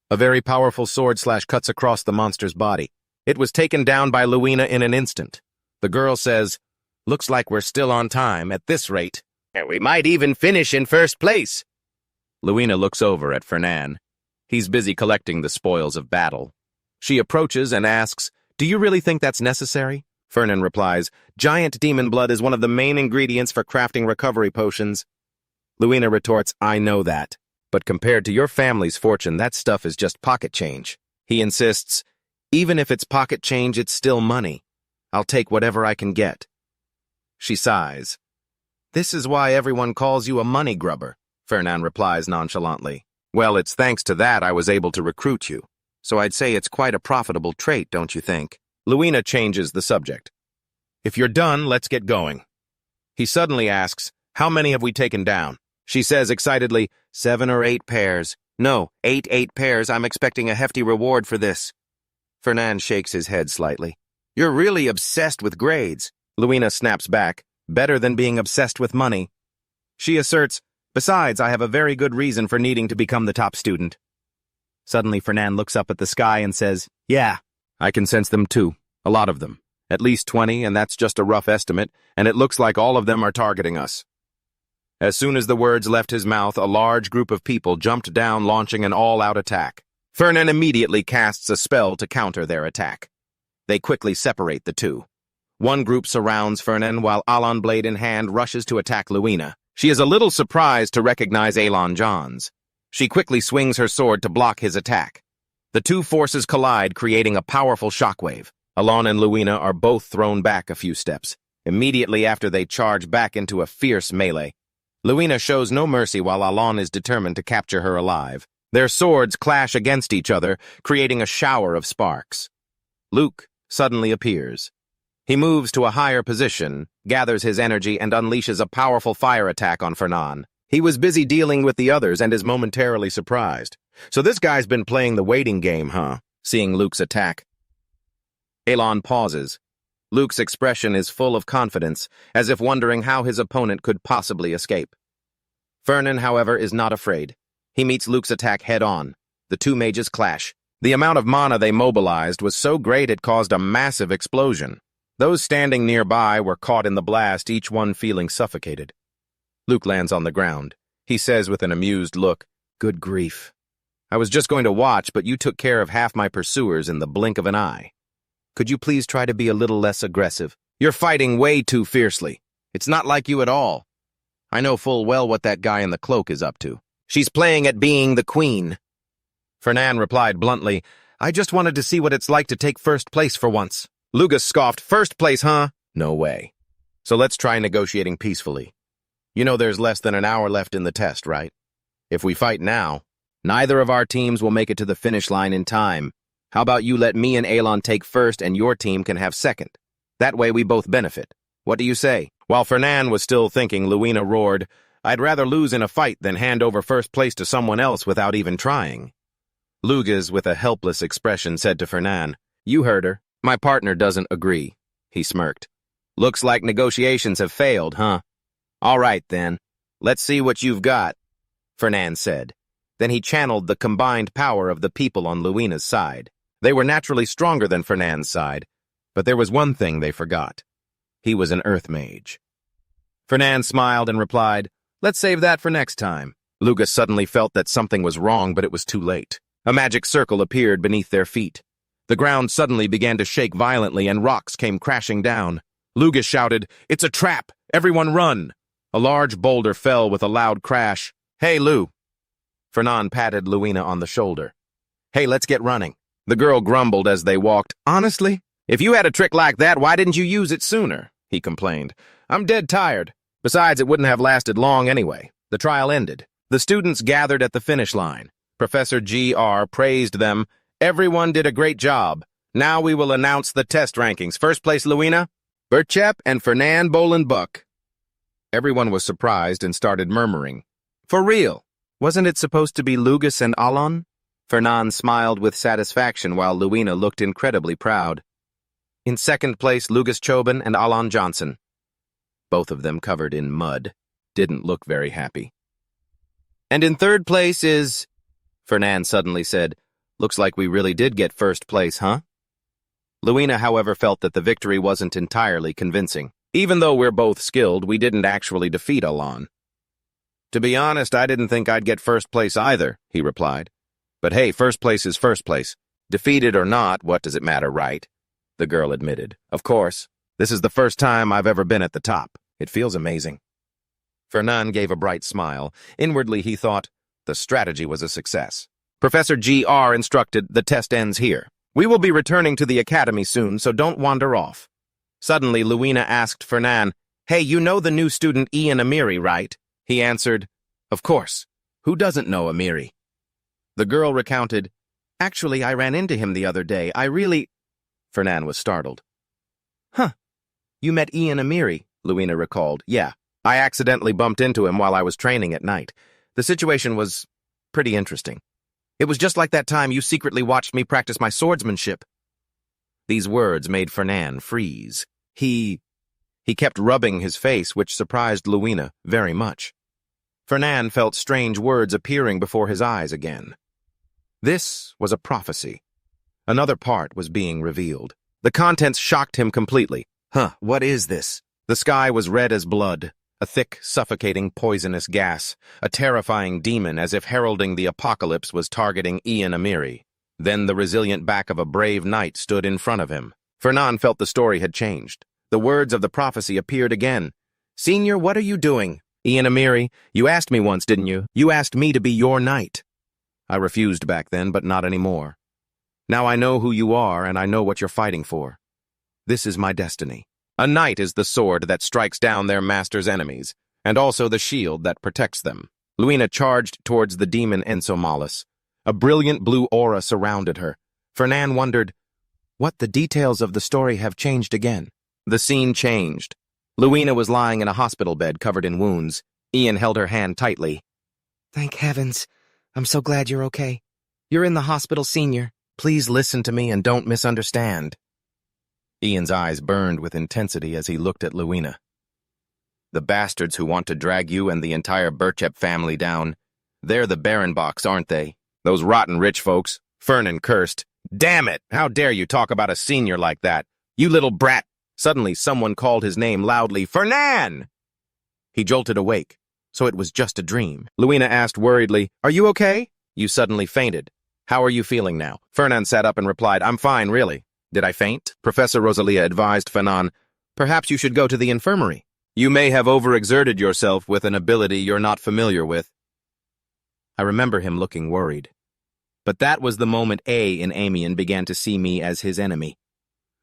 A very powerful sword slash cuts across the monster's body. It was taken down by Luina in an instant. The girl says, looks like we're still on time at this rate. And we might even finish in first place. Luina looks over at Fernan. He's busy collecting the spoils of battle. She approaches and asks, do you really think that's necessary? Fernan replies, giant demon blood is one of the main ingredients for crafting recovery potions. Luina retorts, I know that. But compared to your family's fortune, that stuff is just pocket change. He insists, even if it's pocket change, it's still money. I'll take whatever I can get. She sighs. This is why everyone calls you a money grubber, Fernan replies nonchalantly. Well, it's thanks to that I was able to recruit you. So I'd say it's quite a profitable trait, don't you think? Luina changes the subject. If you're done, let's get going. He suddenly asks, how many have we taken down? She says excitedly, 7 or 8 pairs. No, 8 pairs. I'm expecting a hefty reward for this. Fernan shakes his head slightly. You're really obsessed with grades. Luina snaps back, better than being obsessed with money. She asserts, besides, I have a very good reason for needing to become the top student. Suddenly, Fernan looks up at the sky and says, yeah, I can sense them too. A lot of them. At least 20, and that's just a rough estimate, and it looks like all of them are targeting us. As soon as the words left his mouth, a large group of people jumped down, launching an all-out attack. Fernan immediately casts a spell to counter their attack. They quickly separate the two. One group surrounds Fernan while Alon blade in hand rushes to attack Luina. She is a little surprised to recognize Alon Johns. She quickly swings her sword to block his attack. The two forces collide, creating a powerful shockwave. Alon and Luina are both thrown back a few steps. Immediately after, they charge back into a fierce melee. Luina shows no mercy while Alon is determined to capture her alive. Their swords clash against each other, creating a shower of sparks. Luke suddenly appears. He moves to a higher position, gathers his energy, and unleashes a powerful fire attack on Fernan. He was busy dealing with the others and is momentarily surprised. So this guy's been playing the waiting game, huh? Seeing Luke's attack. Alon pauses. Luke's expression is full of confidence, as if wondering how his opponent could possibly escape. Fernan, however, is not afraid. He meets Luke's attack head-on. The two mages clash. The amount of mana they mobilized was so great it caused a massive explosion. Those standing nearby were caught in the blast, each one feeling suffocated. Luke lands on the ground. He says with an amused look, good grief. I was just going to watch, but you took care of half my pursuers in the blink of an eye. Could you please try to be a little less aggressive? You're fighting way too fiercely. It's not like you at all. I know full well what that guy in the cloak is up to. She's playing at being the queen. Fernan replied bluntly, I just wanted to see what it's like to take first place for once. Lugus scoffed, first place, huh? No way. So let's try negotiating peacefully. You know there's less than an hour left in the test, right? If we fight now, neither of our teams will make it to the finish line in time. How about you let me and Alon take first and your team can have second? That way we both benefit. What do you say? While Fernan was still thinking, Luina roared, I'd rather lose in a fight than hand over first place to someone else without even trying. Lugas, with a helpless expression, said to Fernan, you heard her. My partner doesn't agree. He smirked. Looks like negotiations have failed, huh? All right, then. Let's see what you've got, Fernan said. Then he channeled the combined power of the people on Luina's side. They were naturally stronger than Fernan's side, but there was one thing they forgot. He was an earth mage. Fernan smiled and replied, let's save that for next time. Lugas suddenly felt that something was wrong, but it was too late. A magic circle appeared beneath their feet. The ground suddenly began to shake violently and rocks came crashing down. Lugus shouted, "It's a trap! Everyone run!" A large boulder fell with a loud crash. "Hey, Lou." Fernan patted Luina on the shoulder. "Hey, let's get running." The girl grumbled as they walked. "Honestly, if you had a trick like that, why didn't you use it sooner?" he complained. "I'm dead tired. Besides, it wouldn't have lasted long anyway." The trial ended. The students gathered at the finish line. Professor G.R. praised them. "Everyone did a great job. Now we will announce the test rankings. First place, Luina, Bochep, and Fernan Bolenbuck." Everyone was surprised and started murmuring. "For real? Wasn't it supposed to be Lugus and Alon?" Fernan smiled with satisfaction while Luina looked incredibly proud. In second place, Lugus Choban and Alon Johnson. Both of them covered in mud. Didn't look very happy. "And in third place is..." Fernan suddenly said, "Looks like we really did get first place, huh?" Luina, however, felt that the victory wasn't entirely convincing. "Even though we're both skilled, we didn't actually defeat Alon." "To be honest, I didn't think I'd get first place either," he replied. "But hey, first place is first place. Defeated or not, what does it matter, right?" The girl admitted. "Of course. This is the first time I've ever been at the top. It feels amazing." Fernan gave a bright smile. Inwardly, he thought, the strategy was a success. Professor G.R. instructed, "The test ends here. We will be returning to the academy soon, so don't wander off." Suddenly, Luina asked Fernan, "Hey, you know the new student Ian Amiri, right?" He answered, "Of course. Who doesn't know Amiri?" The girl recounted, "Actually, I ran into him the other day. Fernan was startled. "Huh. You met Ian Amiri," Luina recalled. "Yeah. I accidentally bumped into him while I was training at night. The situation was pretty interesting. It was just like that time you secretly watched me practice my swordsmanship." These words made Fernan freeze. He kept rubbing his face, which surprised Luina very much. Fernan felt strange words appearing before his eyes again. This was a prophecy. Another part was being revealed. The contents shocked him completely. What is this? The sky was red as blood, a thick, suffocating, poisonous gas, a terrifying demon as if heralding the apocalypse was targeting Ian Amiri. Then the resilient back of a brave knight stood in front of him. Fernan felt the story had changed. The words of the prophecy appeared again. "Senior, what are you doing? Ian Amiri, you asked me once, didn't you? You asked me to be your knight." "I refused back then, but not anymore. Now I know who you are, and I know what you're fighting for. This is my destiny. A knight is the sword that strikes down their master's enemies, and also the shield that protects them." Luina charged towards the demon Ensomalus. A brilliant blue aura surrounded her. Fernan wondered, what the details of the story have changed again. The scene changed. Luina was lying in a hospital bed covered in wounds. Ian held her hand tightly. "Thank heavens. I'm so glad you're okay. You're in the hospital, Senior. Please listen to me and don't misunderstand." Ian's eyes burned with intensity as he looked at Luina. "The bastards who want to drag you and the entire Bochep family down, they're the Barenbachs, aren't they? Those rotten rich folks." Fernan cursed. "Damn it! How dare you talk about a senior like that? You little brat!" Suddenly, someone called his name loudly. "Fernan!" He jolted awake. So it was just a dream. Luina asked worriedly, "Are you okay?" "You suddenly fainted. How are you feeling now?" Fernan sat up and replied, "I'm fine, really." "Did I faint?" Professor Rosalia advised Fernan. "Perhaps you should go to the infirmary. You may have overexerted yourself with an ability you're not familiar with." I remember him looking worried. But that was the moment A in Amiens began to see me as his enemy.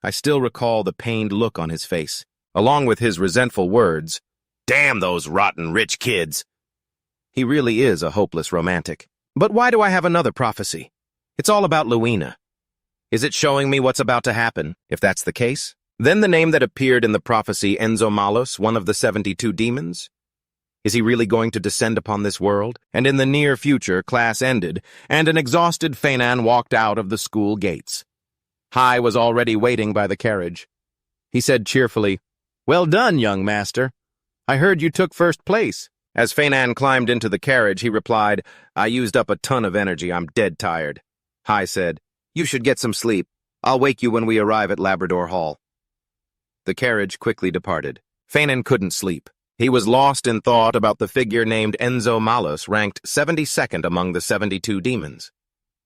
I still recall the pained look on his face, along with his resentful words, "Damn those rotten rich kids." He really is a hopeless romantic. But why do I have another prophecy? It's all about Luina. Is it showing me what's about to happen? If that's the case, then the name that appeared in the prophecy, Ensomalus, one of the 72 demons? Is he really going to descend upon this world? And in the near future, class ended, and an exhausted Fernan walked out of the school gates. Hai was already waiting by the carriage. He said cheerfully, "Well done, young master. I heard you took first place." As Fernan climbed into the carriage, he replied, "I used up a ton of energy. I'm dead tired." Hai said, "You should get some sleep. I'll wake you when we arrive at Labrador Hall." The carriage quickly departed. Fernan couldn't sleep. He was lost in thought about the figure named Ensomalus, ranked 72nd among the 72 demons.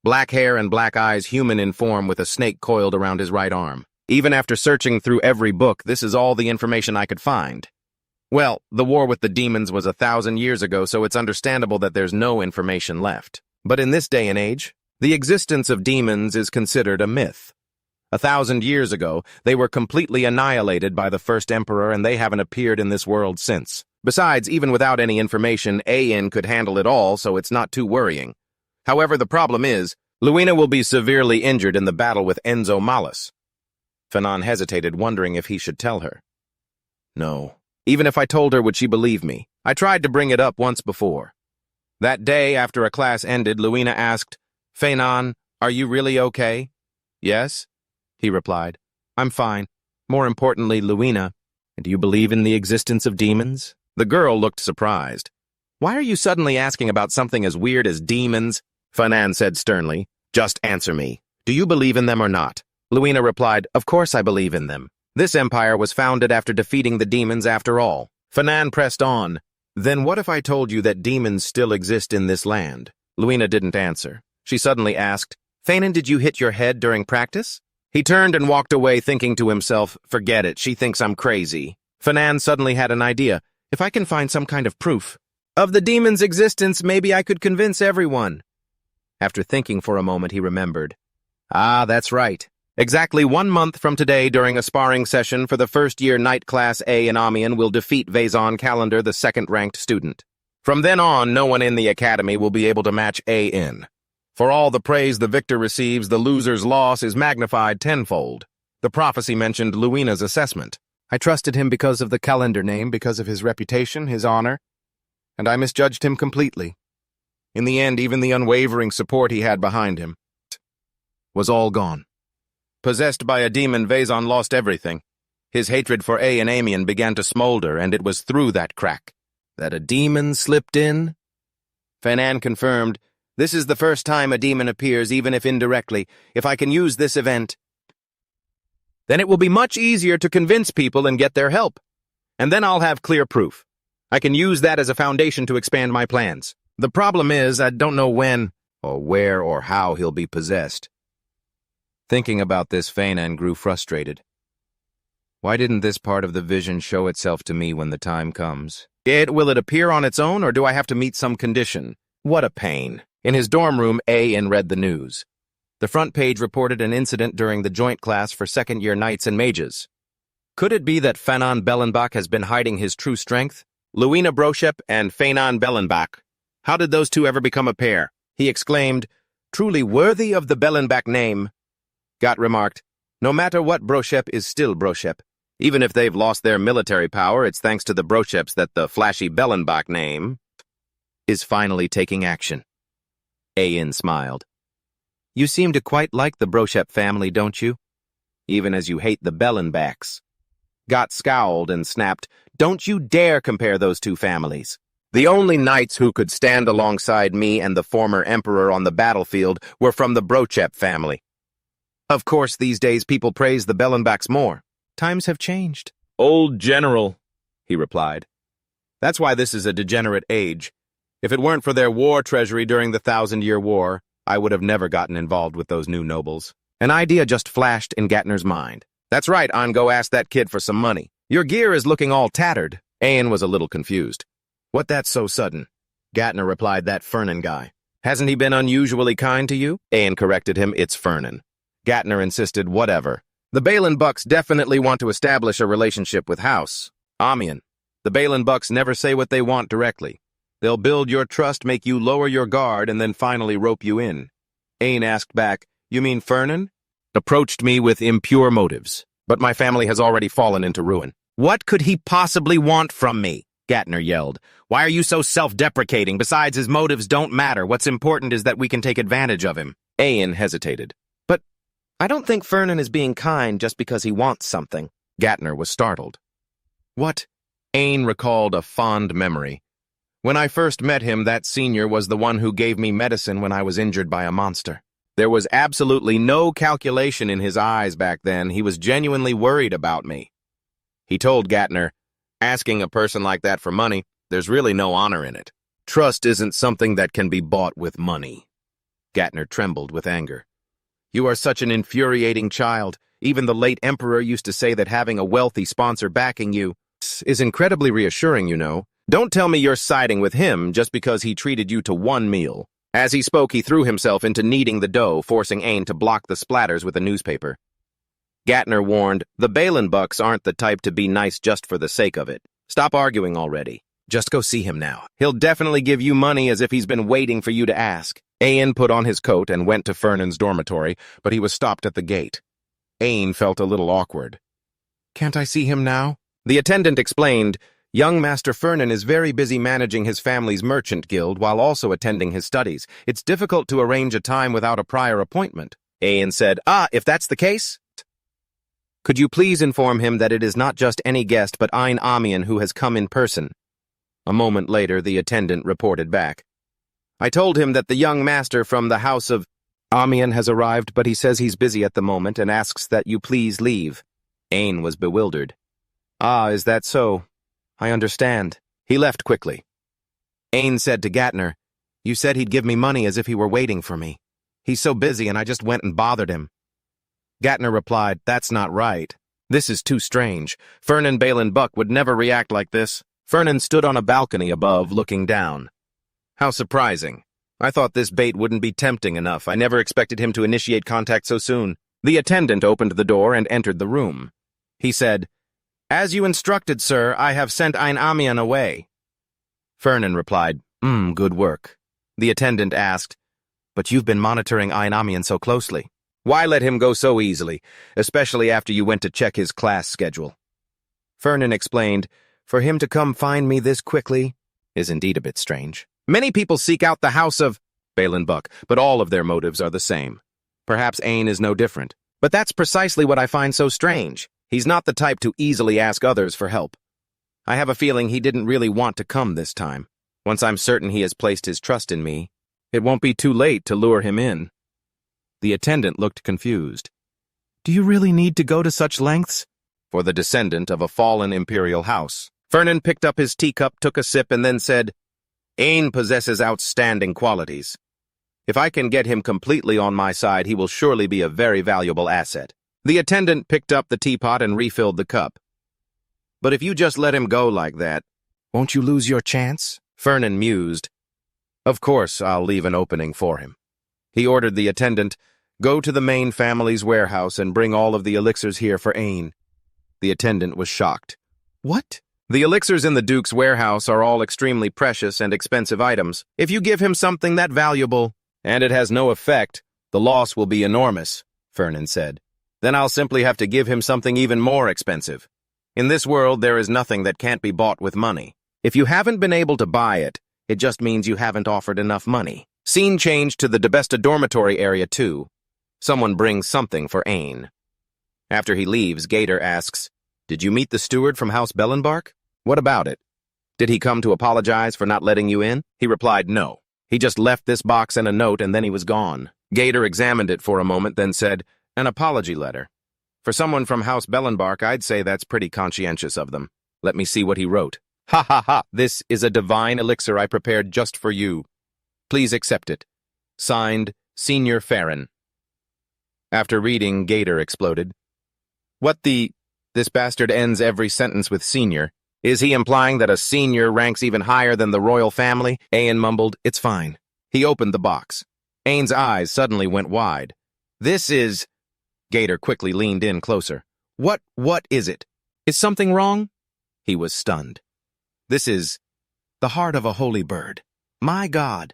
Black hair and black eyes, human in form with a snake coiled around his right arm. Even after searching through every book, this is all the information I could find. Well, the war with the demons was 1,000 years ago, so it's understandable that there's no information left. But in this day and age, the existence of demons is considered a myth. 1,000 years ago, they were completely annihilated by the first emperor, and they haven't appeared in this world since. Besides, even without any information, Ain could handle it all, so it's not too worrying. However, the problem is, Luina will be severely injured in the battle with Enzo Malas. Fanon hesitated, wondering if he should tell her. No. Even if I told her, would she believe me? I tried to bring it up once before. That day, after a class ended, Luina asked, "Fanon, are you really okay?" "Yes," he replied. "I'm fine. More importantly, Luina, do you believe in the existence of demons?" The girl looked surprised. "Why are you suddenly asking about something as weird as demons?" Fanon said sternly. "Just answer me. Do you believe in them or not?" Luina replied, "Of course I believe in them. This empire was founded after defeating the demons after all." Fanon pressed on. "Then what if I told you that demons still exist in this land?" Luina didn't answer. She suddenly asked, "Fanon, did you hit your head during practice?" He turned and walked away, thinking to himself, "Forget it, she thinks I'm crazy." Fanon suddenly had an idea. "If I can find some kind of proof of the demon's existence, maybe I could convince everyone." After thinking for a moment, he remembered. "Ah, that's right. Exactly 1 month from today, during a sparring session for the first-year night class A in Amiens, will defeat Vaison Calendar, the second-ranked student. From then on, no one in the academy will be able to match A in. For all the praise the victor receives, the loser's loss is magnified tenfold." The prophecy mentioned Luina's assessment. "I trusted him because of the Calendar name, because of his reputation, his honor, and I misjudged him completely. In the end, even the unwavering support he had behind him was all gone. Possessed by a demon, Vaison lost everything. His hatred for A and Amiens began to smolder, and it was through that crack that a demon slipped in." Fanon confirmed, "This is the first time a demon appears, even if indirectly. If I can use this event, then it will be much easier to convince people and get their help. And then I'll have clear proof. I can use that as a foundation to expand my plans. The problem is, I don't know when, or where, or how he'll be possessed." Thinking about this, Fanon grew frustrated. Why didn't this part of the vision show itself to me when the time comes? Will it appear on its own, or do I have to meet some condition? What a pain. In his dorm room, Ain read the news. The front page reported an incident during the joint class for second-year knights and mages. Could it be that Fanon Bellenbach has been hiding his true strength? Luina Bochep and Fanon Bellenbach. How did those two ever become a pair? He exclaimed, "Truly worthy of the Bellenbach name." Gott remarked, "No matter what, Bochep is still Bochep. Even if they've lost their military power, it's thanks to the Bocheps that the flashy Bellenbach name is finally taking action." Ain smiled. "You seem to quite like the Bochep family, don't you? Even as you hate the Bellenbachs." Gott scowled and snapped, "Don't you dare compare those two families. The only knights who could stand alongside me and the former emperor on the battlefield were from the Bochep family. Of course, these days people praise the Bellenbachs more. Times have changed." "Old general," he replied. "That's why this is a degenerate age. If it weren't for their war treasury during the 1,000-Year War, I would have never gotten involved with those new nobles." An idea just flashed in Gatner's mind. "That's right, Go ask that kid for some money. Your gear is looking all tattered." Ain was a little confused. "What, that's so sudden?" Gatner replied, "That Fernan guy. Hasn't he been unusually kind to you?" Ain corrected him, "It's Fernan." Gatner insisted, "Whatever. The Balin-Bucks definitely want to establish a relationship with House Amiens. The Balin-Bucks never say what they want directly. They'll build your trust, make you lower your guard, and then finally rope you in." Ain asked back, "You mean Fernan?" "Approached me with impure motives, but my family has already fallen into ruin." "What could he possibly want from me?" Gatner yelled. "Why are you so self-deprecating? Besides, his motives don't matter. What's important is that we can take advantage of him." Ain hesitated. "But I don't think Fernan is being kind just because he wants something." Gatner was startled. "What?" Ain recalled a fond memory. "When I first met him, that senior was the one who gave me medicine when I was injured by a monster. There was absolutely no calculation in his eyes back then. He was genuinely worried about me." He told Gatner, "Asking a person like that for money, there's really no honor in it. Trust isn't something that can be bought with money." Gatner trembled with anger. You are such an infuriating child. Even the late emperor used to say that having a wealthy sponsor backing you is incredibly reassuring, you know. Don't tell me you're siding with him just because he treated you to one meal. As he spoke, he threw himself into kneading the dough, forcing Ain to block the splatters with a newspaper. Gatner warned, the Balin bucks aren't the type to be nice just for the sake of it. Stop arguing already. Just go see him now. He'll definitely give you money as if he's been waiting for you to ask. Ain put on his coat and went to Fernan's dormitory, but he was stopped at the gate. Ain felt a little awkward. Can't I see him now? The attendant explained, young Master Fernan is very busy managing his family's merchant guild while also attending his studies. It's difficult to arrange a time without a prior appointment. Ain said, if that's the case, could you please inform him that it is not just any guest but Ein Amian who has come in person? A moment later, the attendant reported back. I told him that the young master from the house of Amian has arrived, but he says he's busy at the moment and asks that you please leave. Ain was bewildered. Is that so? I understand. He left quickly. Ain said to Gatner, you said he'd give me money as if he were waiting for me. He's so busy and I just went and bothered him. Gatner replied, that's not right. This is too strange. Fernan Balin Buck would never react like this. Fernan stood on a balcony above, looking down. How surprising. I thought this bait wouldn't be tempting enough. I never expected him to initiate contact so soon. The attendant opened the door and entered the room. He said, as you instructed, sir, I have sent Ein Amian away. Fernan replied, good work. The attendant asked, but you've been monitoring Ein Amian so closely. Why let him go so easily, especially after you went to check his class schedule? Fernan explained, for him to come find me this quickly is indeed a bit strange. Many people seek out the house of Balin Buck, but all of their motives are the same. Perhaps Ain is no different. But that's precisely what I find so strange. He's not the type to easily ask others for help. I have a feeling he didn't really want to come this time. Once I'm certain he has placed his trust in me, it won't be too late to lure him in. The attendant looked confused. Do you really need to go to such lengths? For the descendant of a fallen imperial house. Fernan picked up his teacup, took a sip, and then said, Ain possesses outstanding qualities. If I can get him completely on my side, he will surely be a very valuable asset. The attendant picked up the teapot and refilled the cup. But if you just let him go like that, won't you lose your chance? Fernan mused. Of course, I'll leave an opening for him. He ordered the attendant, go to the main family's warehouse and bring all of the elixirs here for Ain. The attendant was shocked. What? The elixirs in the Duke's warehouse are all extremely precious and expensive items. If you give him something that valuable, and it has no effect, the loss will be enormous, Fernan said. Then I'll simply have to give him something even more expensive. In this world, there is nothing that can't be bought with money. If you haven't been able to buy it, it just means you haven't offered enough money. Scene changed to the DeBesta dormitory area too. Someone brings something for Ain. After he leaves, Gator asks, did you meet the steward from House Bellenbark? What about it? Did he come to apologize for not letting you in? He replied, no. He just left this box and a note and then he was gone. Gator examined it for a moment, then said, an apology letter. For someone from House Bellenbark, I'd say that's pretty conscientious of them. Let me see what he wrote. Ha ha ha, this is a divine elixir I prepared just for you. Please accept it. Signed, Senior Farron. After reading, Gator exploded. What the... This bastard ends every sentence with senior. Is he implying that a senior ranks even higher than the royal family? Ain mumbled, it's fine. He opened the box. Ain's eyes suddenly went wide. This is... Gator quickly leaned in closer. What is it? Is something wrong? He was stunned. This is the heart of a holy bird. My God.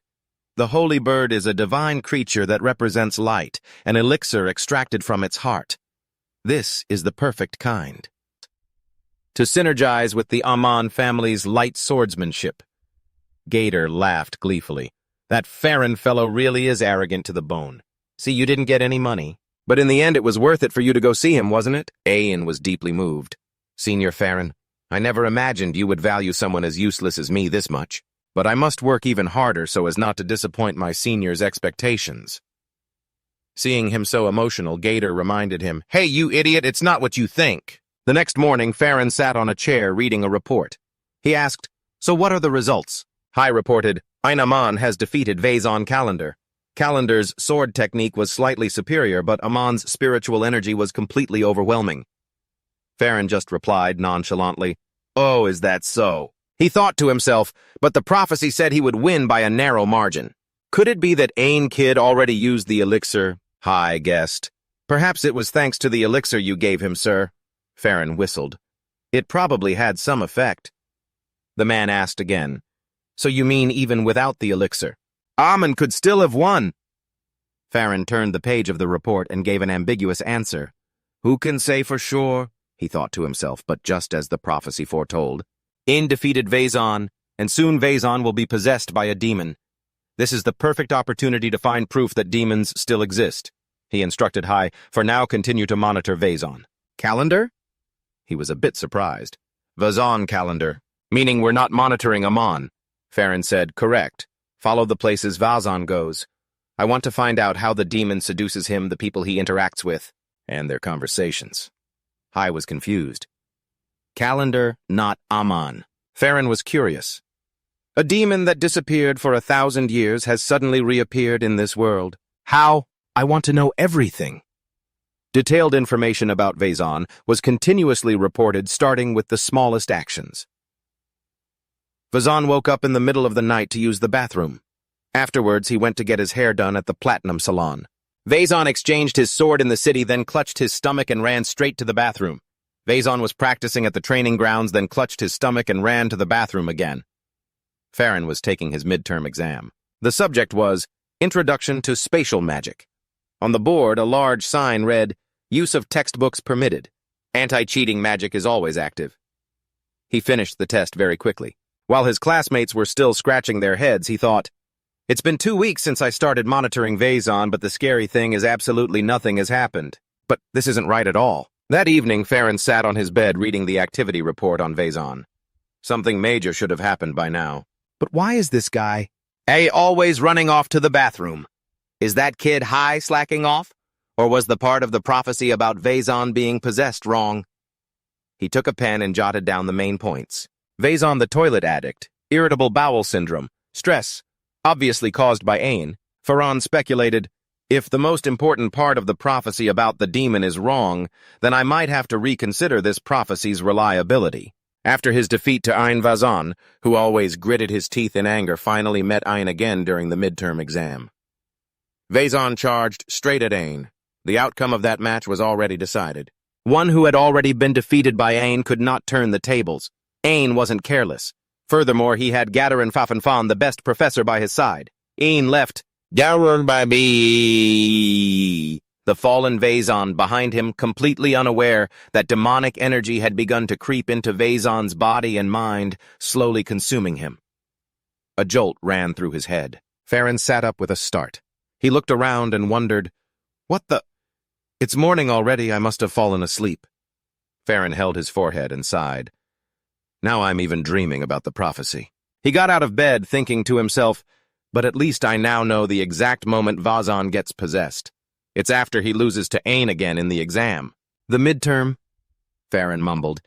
The holy bird is a divine creature that represents light, an elixir extracted from its heart. This is the perfect kind. To synergize with the Amon family's light swordsmanship. Gator laughed gleefully. That Farron fellow really is arrogant to the bone. See, you didn't get any money. But in the end, it was worth it for you to go see him, wasn't it? Ain was deeply moved. Senior Farron, I never imagined you would value someone as useless as me this much. But I must work even harder so as not to disappoint my senior's expectations. Seeing him so emotional, Gator reminded him, Hey, you idiot, it's not what you think. The next morning, Farron sat on a chair reading a report. He asked, So what are the results? High reported, Einaman has defeated Vaison Calendar. Calendar's sword technique was slightly superior, but Amon's spiritual energy was completely overwhelming. Farron just replied nonchalantly, "Oh, is that so?" He thought to himself, but the prophecy said he would win by a narrow margin. Could it be that Ain Kid already used the elixir? Hai guessed. Perhaps it was thanks to the elixir you gave him, sir. Farron whistled. It probably had some effect. The man asked again, "So you mean even without the elixir? Amon could still have won." Farron turned the page of the report and gave an ambiguous answer. Who can say for sure? He thought to himself, but just as the prophecy foretold. Ain defeated Vaison, and soon Vaison will be possessed by a demon. This is the perfect opportunity to find proof that demons still exist. He instructed Hai, for now continue to monitor Vaison. Calendar? He was a bit surprised. Vaison calendar, meaning we're not monitoring Amon. Farron said, correct. Follow the places Vaison goes. I want to find out how the demon seduces him, the people he interacts with, and their conversations. Hai was confused. Calendar, not Amon. Farron was curious. A demon that disappeared for 1,000 years has suddenly reappeared in this world. How? I want to know everything. Detailed information about Vaison was continuously reported, starting with the smallest actions. Vaison woke up in the middle of the night to use the bathroom. Afterwards, he went to get his hair done at the Platinum Salon. Vaison exchanged his sword in the city, then clutched his stomach and ran straight to the bathroom. Vaison was practicing at the training grounds, then clutched his stomach and ran to the bathroom again. Farron was taking his midterm exam. The subject was Introduction to Spatial Magic. On the board, a large sign read, Use of textbooks permitted. Anti-cheating magic is always active. He finished the test very quickly. While his classmates were still scratching their heads, he thought, it's been 2 weeks since I started monitoring Vaison, but the scary thing is absolutely nothing has happened. But this isn't right at all. That evening, Farron sat on his bed reading the activity report on Vaison. Something major should have happened by now. But why is this guy always running off to the bathroom? Is that kid Hai slacking off? Or was the part of the prophecy about Vaison being possessed wrong? He took a pen and jotted down the main points. Vaison the toilet addict, irritable bowel syndrome, stress, obviously caused by Ain. Farron speculated, if the most important part of the prophecy about the demon is wrong, then I might have to reconsider this prophecy's reliability. After his defeat to Ain Vaison, who always gritted his teeth in anger, finally met Ain again during the midterm exam. Vaison charged straight at Ain. The outcome of that match was already decided. One who had already been defeated by Ain could not turn the tables. Ain wasn't careless. Furthermore, he had Gadarin Fafanfan, the best professor, by his side. Ain left Gadarin by me. The fallen Vaison behind him, completely unaware that demonic energy had begun to creep into Vaison's body and mind, slowly consuming him. A jolt ran through his head. Farron sat up with a start. He looked around and wondered, what the? It's morning already, I must have fallen asleep. Farron held his forehead and sighed. Now I'm even dreaming about the prophecy. He got out of bed, thinking to himself, but at least I now know the exact moment Vaison gets possessed. It's after he loses to Ain again in the exam. The midterm, Farron mumbled.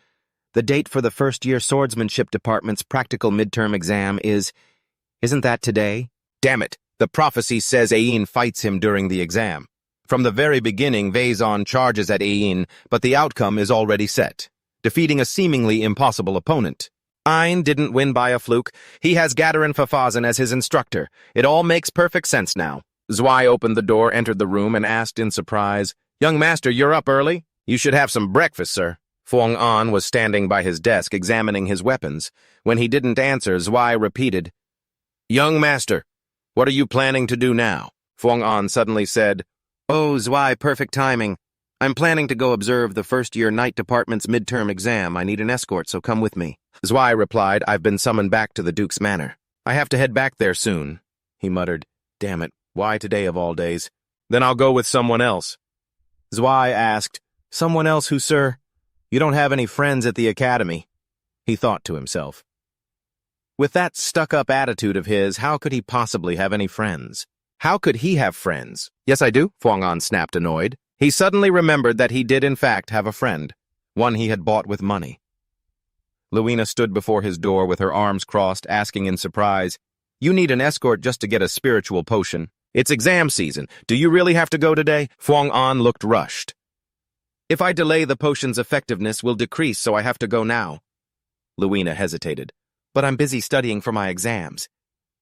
The date for the first-year swordsmanship department's practical midterm exam isn't that today? Damn it, the prophecy says Ain fights him during the exam. From the very beginning, Vaison charges at Ain, but the outcome is already set, defeating a seemingly impossible opponent. Ain didn't win by a fluke. He has Gadarin Fafazan as his instructor. It all makes perfect sense now. Zwei opened the door, entered the room, and asked in surprise, Young master, you're up early? You should have some breakfast, sir. Fuang An was standing by his desk, examining his weapons. When he didn't answer, Zwei repeated, Young master, what are you planning to do now? Fuang An suddenly said, Oh, Zwei, perfect timing. I'm planning to go observe the first-year night department's midterm exam. I need an escort, so come with me. Zwei replied, I've been summoned back to the Duke's Manor. I have to head back there soon. He muttered, Damn it, why today of all days? Then I'll go with someone else. Zwei asked, Someone else who, sir? You don't have any friends at the academy. He thought to himself. With that stuck-up attitude of his, how could he possibly have any friends? How could he have friends? Yes, I do, Fuang An snapped, annoyed. He suddenly remembered that he did in fact have a friend, one he had bought with money. Luina stood before his door with her arms crossed, asking in surprise, You need an escort just to get a spiritual potion. It's exam season. Do you really have to go today? Fuang An looked rushed. If I delay, the potion's effectiveness will decrease, so I have to go now. Luina hesitated. But I'm busy studying for my exams.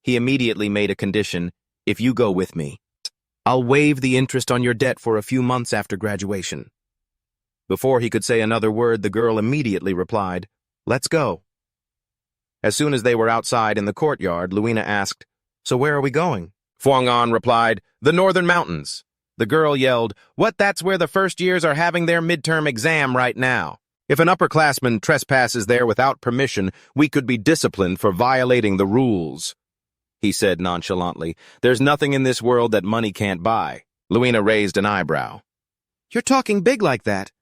He immediately made a condition. If you go with me, I'll waive the interest on your debt for a few months after graduation. Before he could say another word, the girl immediately replied, Let's go. As soon as they were outside in the courtyard, Luina asked, So where are we going? Fuang An replied, The Northern Mountains. The girl yelled, What? That's where the first years are having their midterm exam right now. If an upperclassman trespasses there without permission, we could be disciplined for violating the rules. He said nonchalantly, There's nothing in this world that money can't buy. Luina raised an eyebrow. You're talking big like that.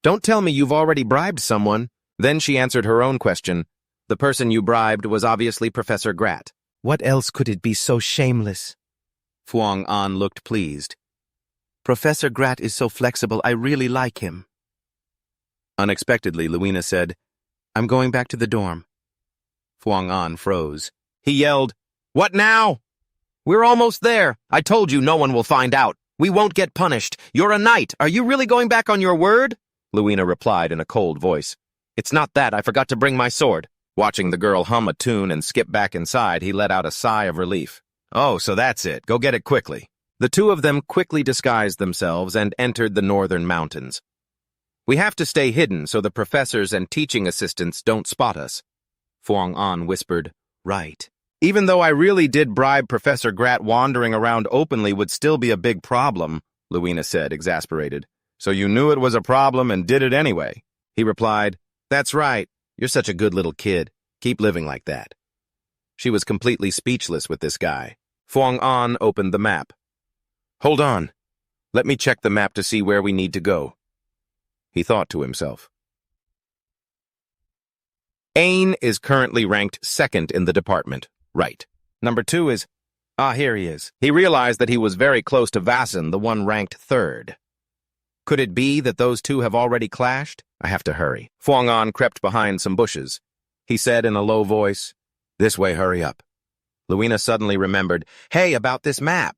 Don't tell me you've already bribed someone. Then she answered her own question. The person you bribed was obviously Professor Grat. What else could it be so shameless? Fuang An looked pleased. Professor Grat is so flexible, I really like him. Unexpectedly, Luina said, I'm going back to the dorm. Fuang An froze. He yelled, What now? We're almost there. I told you no one will find out. We won't get punished. You're a knight. Are you really going back on your word? Luina replied in a cold voice. It's not that. I forgot to bring my sword. Watching the girl hum a tune and skip back inside, he let out a sigh of relief. Oh, so that's it. Go get it quickly. The two of them quickly disguised themselves and entered the northern mountains. We have to stay hidden so the professors and teaching assistants don't spot us. Fuang An whispered, Right. Even though I really did bribe Professor Grat, wandering around openly would still be a big problem, Luina said, exasperated. So you knew it was a problem and did it anyway. He replied, That's right. You're such a good little kid. Keep living like that. She was completely speechless with this guy. Fuang An opened the map. Hold on. Let me check the map to see where we need to go. He thought to himself. Ain is currently ranked second in the department. Right. Number 2 is... here he is. He realized that he was very close to Vasan, the one ranked third. Could it be that those two have already clashed? I have to hurry. Fuang An crept behind some bushes. He said in a low voice, This way, hurry up. Luina suddenly remembered, Hey, about this map.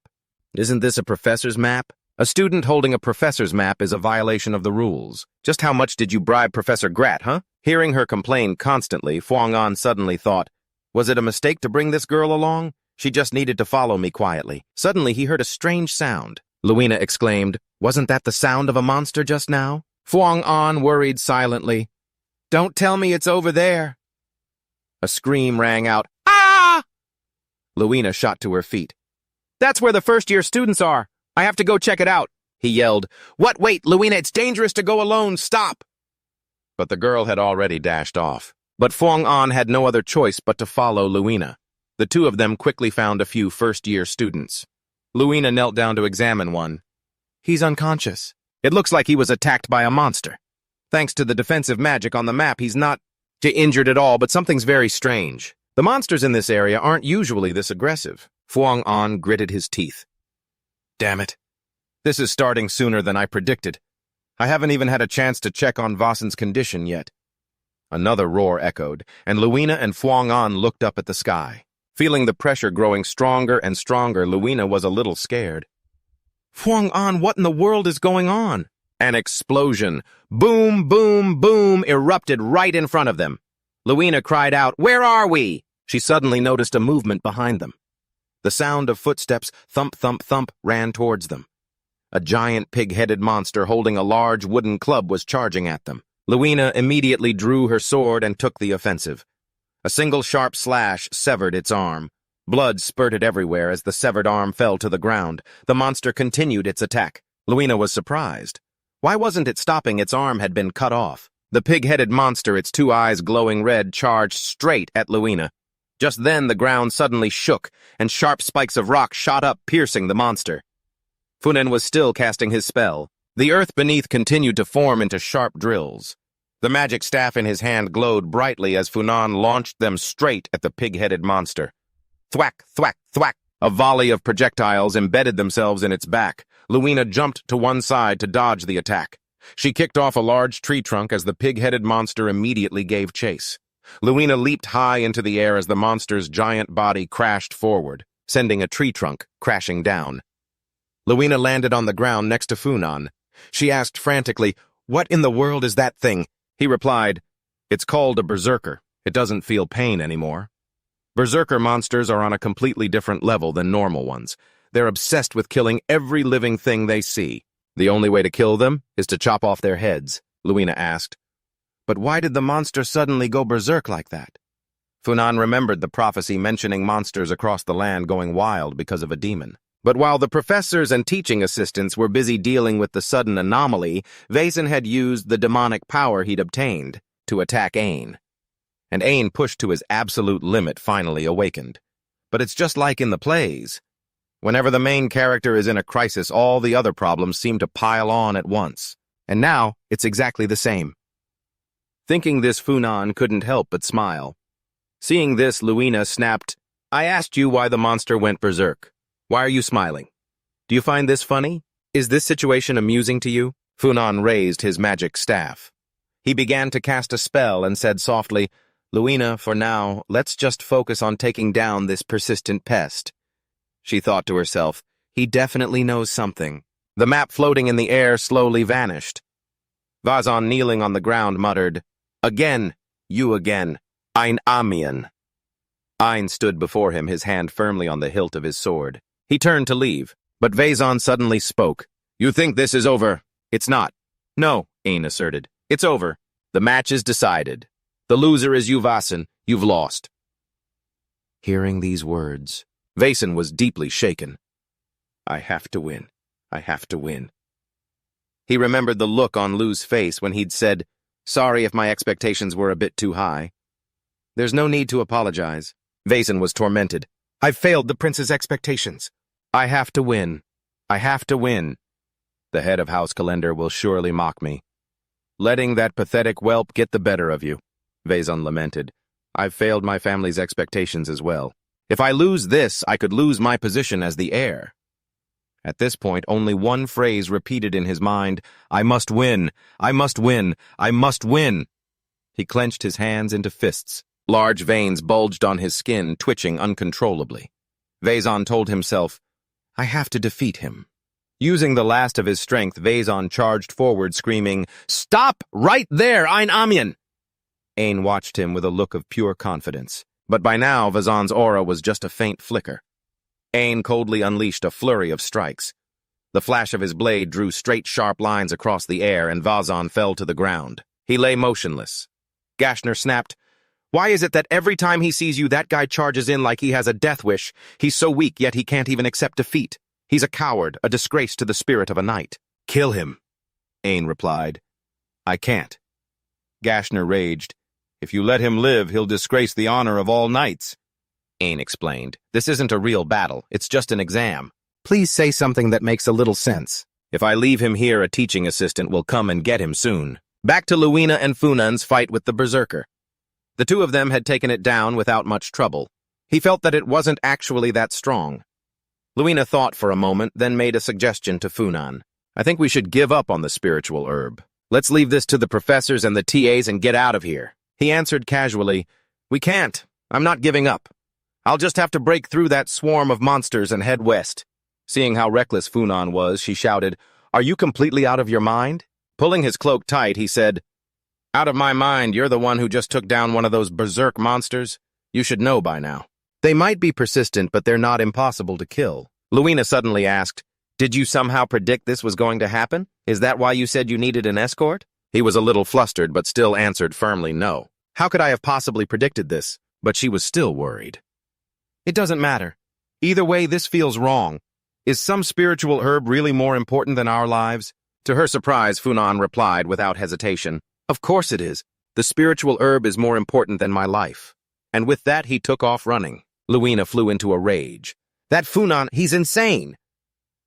Isn't this a professor's map? A student holding a professor's map is a violation of the rules. Just how much did you bribe Professor Grat, huh? Hearing her complain constantly, Fuang An suddenly thought, Was it a mistake to bring this girl along? She just needed to follow me quietly. Suddenly, he heard a strange sound. Luina exclaimed, Wasn't that the sound of a monster just now? Fuang An worried silently. Don't tell me it's over there. A scream rang out. Ah! Luina shot to her feet. That's where the first-year students are. I have to go check it out. He yelled. What? Wait, Luina, it's dangerous to go alone. Stop. But the girl had already dashed off. But Fuang An had no other choice but to follow Luina. The two of them quickly found a few first-year students. Luina knelt down to examine one. He's unconscious. It looks like he was attacked by a monster. Thanks to the defensive magic on the map, he's not injured at all, but something's very strange. The monsters in this area aren't usually this aggressive. Fuang An gritted his teeth. Damn it. This is starting sooner than I predicted. I haven't even had a chance to check on Vasan's condition yet. Another roar echoed, and Luina and Fuang An looked up at the sky. Feeling the pressure growing stronger and stronger, Luina was a little scared. Fuang An, what in the world is going on? An explosion, boom, boom, boom, erupted right in front of them. Luina cried out, Where are we? She suddenly noticed a movement behind them. The sound of footsteps, thump, thump, thump, ran towards them. A giant pig-headed monster holding a large wooden club was charging at them. Luina immediately drew her sword and took the offensive. A single sharp slash severed its arm. Blood spurted everywhere as the severed arm fell to the ground. The monster continued its attack. Luina was surprised. Why wasn't it stopping? Its arm had been cut off. The pig-headed monster, its two eyes glowing red, charged straight at Luina. Just then the ground suddenly shook, and sharp spikes of rock shot up, piercing the monster. Funen was still casting his spell. The earth beneath continued to form into sharp drills. The magic staff in his hand glowed brightly as Funan launched them straight at the pig-headed monster. Thwack, thwack, thwack! A volley of projectiles embedded themselves in its back. Luina jumped to one side to dodge the attack. She kicked off a large tree trunk as the pig-headed monster immediately gave chase. Luina leaped high into the air as the monster's giant body crashed forward. sending a tree trunk crashing down. Luina landed on the ground next to Funan. She asked frantically, "What in the world is that thing?" He replied, "It's called a berserker. It doesn't feel pain anymore." Berserker monsters are on a completely different level than normal ones. They're obsessed with killing every living thing they see. "The only way to kill them is to chop off their heads," Luina asked. "But why did the monster suddenly go berserk like that?" Funan remembered the prophecy mentioning monsters across the land going wild because of a demon. But while the professors and teaching assistants were busy dealing with the sudden anomaly, Vaesen had used the demonic power he'd obtained to attack Ain. And Ain, pushed to his absolute limit, finally awakened. But it's just like in the plays. Whenever the main character is in a crisis, all the other problems seem to pile on at once. And now, it's exactly the same. Thinking this, Funan couldn't help but smile. Seeing this, Luina snapped, "I asked you why the monster went berserk. Why are you smiling? Do you find this funny? Is this situation amusing to you?" Funan raised his magic staff. He began to cast a spell and said softly, "Luina, for now, let's just focus on taking down this persistent pest." She thought to herself, "He definitely knows something." The map floating in the air slowly vanished. Vazon, kneeling on the ground, muttered, "Again, you again, ein Amian." Ein stood before him, his hand firmly on the hilt of his sword. He turned to leave, but Vazon suddenly spoke. "You think this is over?" "It's not." "No," Ein asserted. "It's over. The match is decided. The loser is you, Vaesen. You've lost." Hearing these words, Vaesen was deeply shaken. "I have to win. I have to win." He remembered the look on Lu's face when he'd said, "Sorry if my expectations were a bit too high." "There's no need to apologize." Vaesen was tormented. "I've failed the prince's expectations. I have to win. I have to win. The head of House Calendar will surely mock me. Letting that pathetic whelp get the better of you," Vaesen lamented. "I've failed my family's expectations as well. If I lose this, I could lose my position as the heir." At this point, only one phrase repeated in his mind: "I must win. I must win. I must win." He clenched his hands into fists. Large veins bulged on his skin, twitching uncontrollably. Vaesen told himself, "I have to defeat him." Using the last of his strength, Vaesen charged forward, screaming, "Stop right there, ein Amian!" Ain watched him with a look of pure confidence. But by now, Vazen's aura was just a faint flicker. Ain coldly unleashed a flurry of strikes. The flash of his blade drew straight, sharp lines across the air, and Vaesen fell to the ground. He lay motionless. Gashner snapped, "Why is it that every time he sees you, that guy charges in like he has a death wish? He's so weak, yet he can't even accept defeat. He's a coward, a disgrace to the spirit of a knight." "Kill him," Ain replied. "I can't." Gashner raged. "If you let him live, he'll disgrace the honor of all knights." Ain explained, "This isn't a real battle, it's just an exam. Please say something that makes a little sense. If I leave him here, a teaching assistant will come and get him soon." Back to Luina and Funan's fight with the berserker. The two of them had taken it down without much trouble. He felt that it wasn't actually that strong. Luina thought for a moment, then made a suggestion to Funan. "I think we should give up on the spiritual herb. Let's leave this to the professors and the TAs and get out of here." He answered casually, "We can't. I'm not giving up. I'll just have to break through that swarm of monsters and head west." Seeing how reckless Funan was, she shouted, "Are you completely out of your mind?" Pulling his cloak tight, he said, "Out of my mind, you're the one who just took down one of those berserk monsters. You should know by now. They might be persistent, but they're not impossible to kill." Luina suddenly asked, "Did you somehow predict this was going to happen? Is that why you said you needed an escort?" He was a little flustered, but still answered firmly no. How could I have possibly predicted this? But she was still worried. "It doesn't matter. Either way, this feels wrong. Is some spiritual herb really more important than our lives?" To her surprise, Funan replied without hesitation, "Of course it is. The spiritual herb is more important than my life." And with that, he took off running. Luina flew into a rage. "That Funan, he's insane!"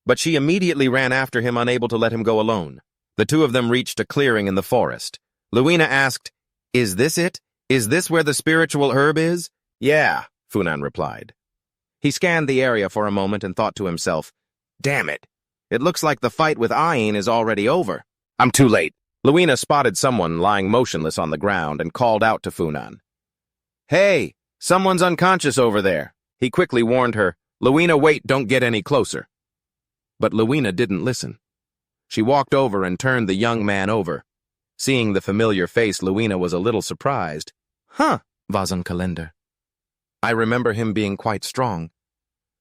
But she immediately ran after him, unable to let him go alone. The two of them reached a clearing in the forest. Luina asked, "Is this it? Is this where the spiritual herb is?" "Yeah," Funan replied. He scanned the area for a moment and thought to himself, "Damn it. It looks like the fight with Ain is already over. I'm too late." Luina spotted someone lying motionless on the ground and called out to Funan. "Hey, someone's unconscious over there." He quickly warned her, Luina, wait, don't get any closer. But Luina didn't listen. She walked over and turned the young man over. Seeing the familiar face, Luina was a little surprised. Huh, Vazon Kalender. I remember him being quite strong.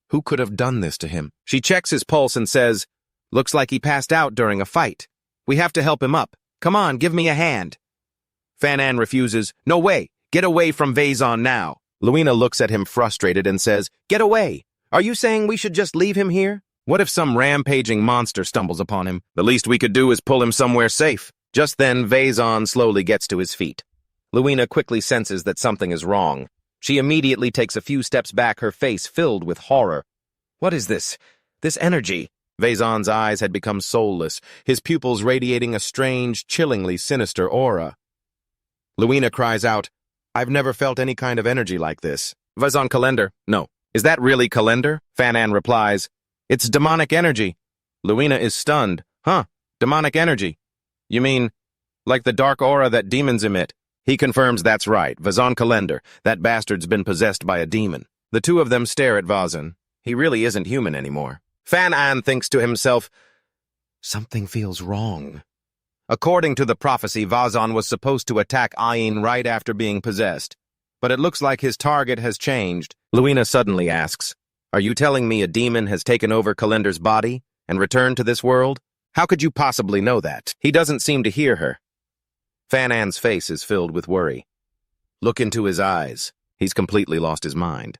Who could have done this to him? She checks his pulse and says, looks like he passed out during a fight. We have to help him up. Come on, give me a hand. Fanan refuses. No way. Get away from Vazon now. Luina looks at him frustrated and says, get away. Are you saying we should just leave him here? What if some rampaging monster stumbles upon him? The least we could do is pull him somewhere safe. Just then, Vazon slowly gets to his feet. Luina quickly senses that something is wrong. She immediately takes a few steps back, her face filled with horror. What is this? This energy? Vazon's eyes had become soulless, his pupils radiating a strange, chillingly sinister aura. Luina cries out, I've never felt any kind of energy like this. Vazon Kalender. No. Is that really Kalender? Fanan replies, it's demonic energy. Luina is stunned. Huh, demonic energy. You mean, like the dark aura that demons emit? He confirms that's right, Vazon Kalender. That bastard's been possessed by a demon. The two of them stare at Vazon. He really isn't human anymore. Fanan thinks to himself, something feels wrong. According to the prophecy, Vazon was supposed to attack Ayin right after being possessed. But it looks like his target has changed. Luina suddenly asks, are you telling me a demon has taken over Kalender's body and returned to this world? How could you possibly know that? He doesn't seem to hear her. Fanan's face is filled with worry. Look into his eyes. He's completely lost his mind.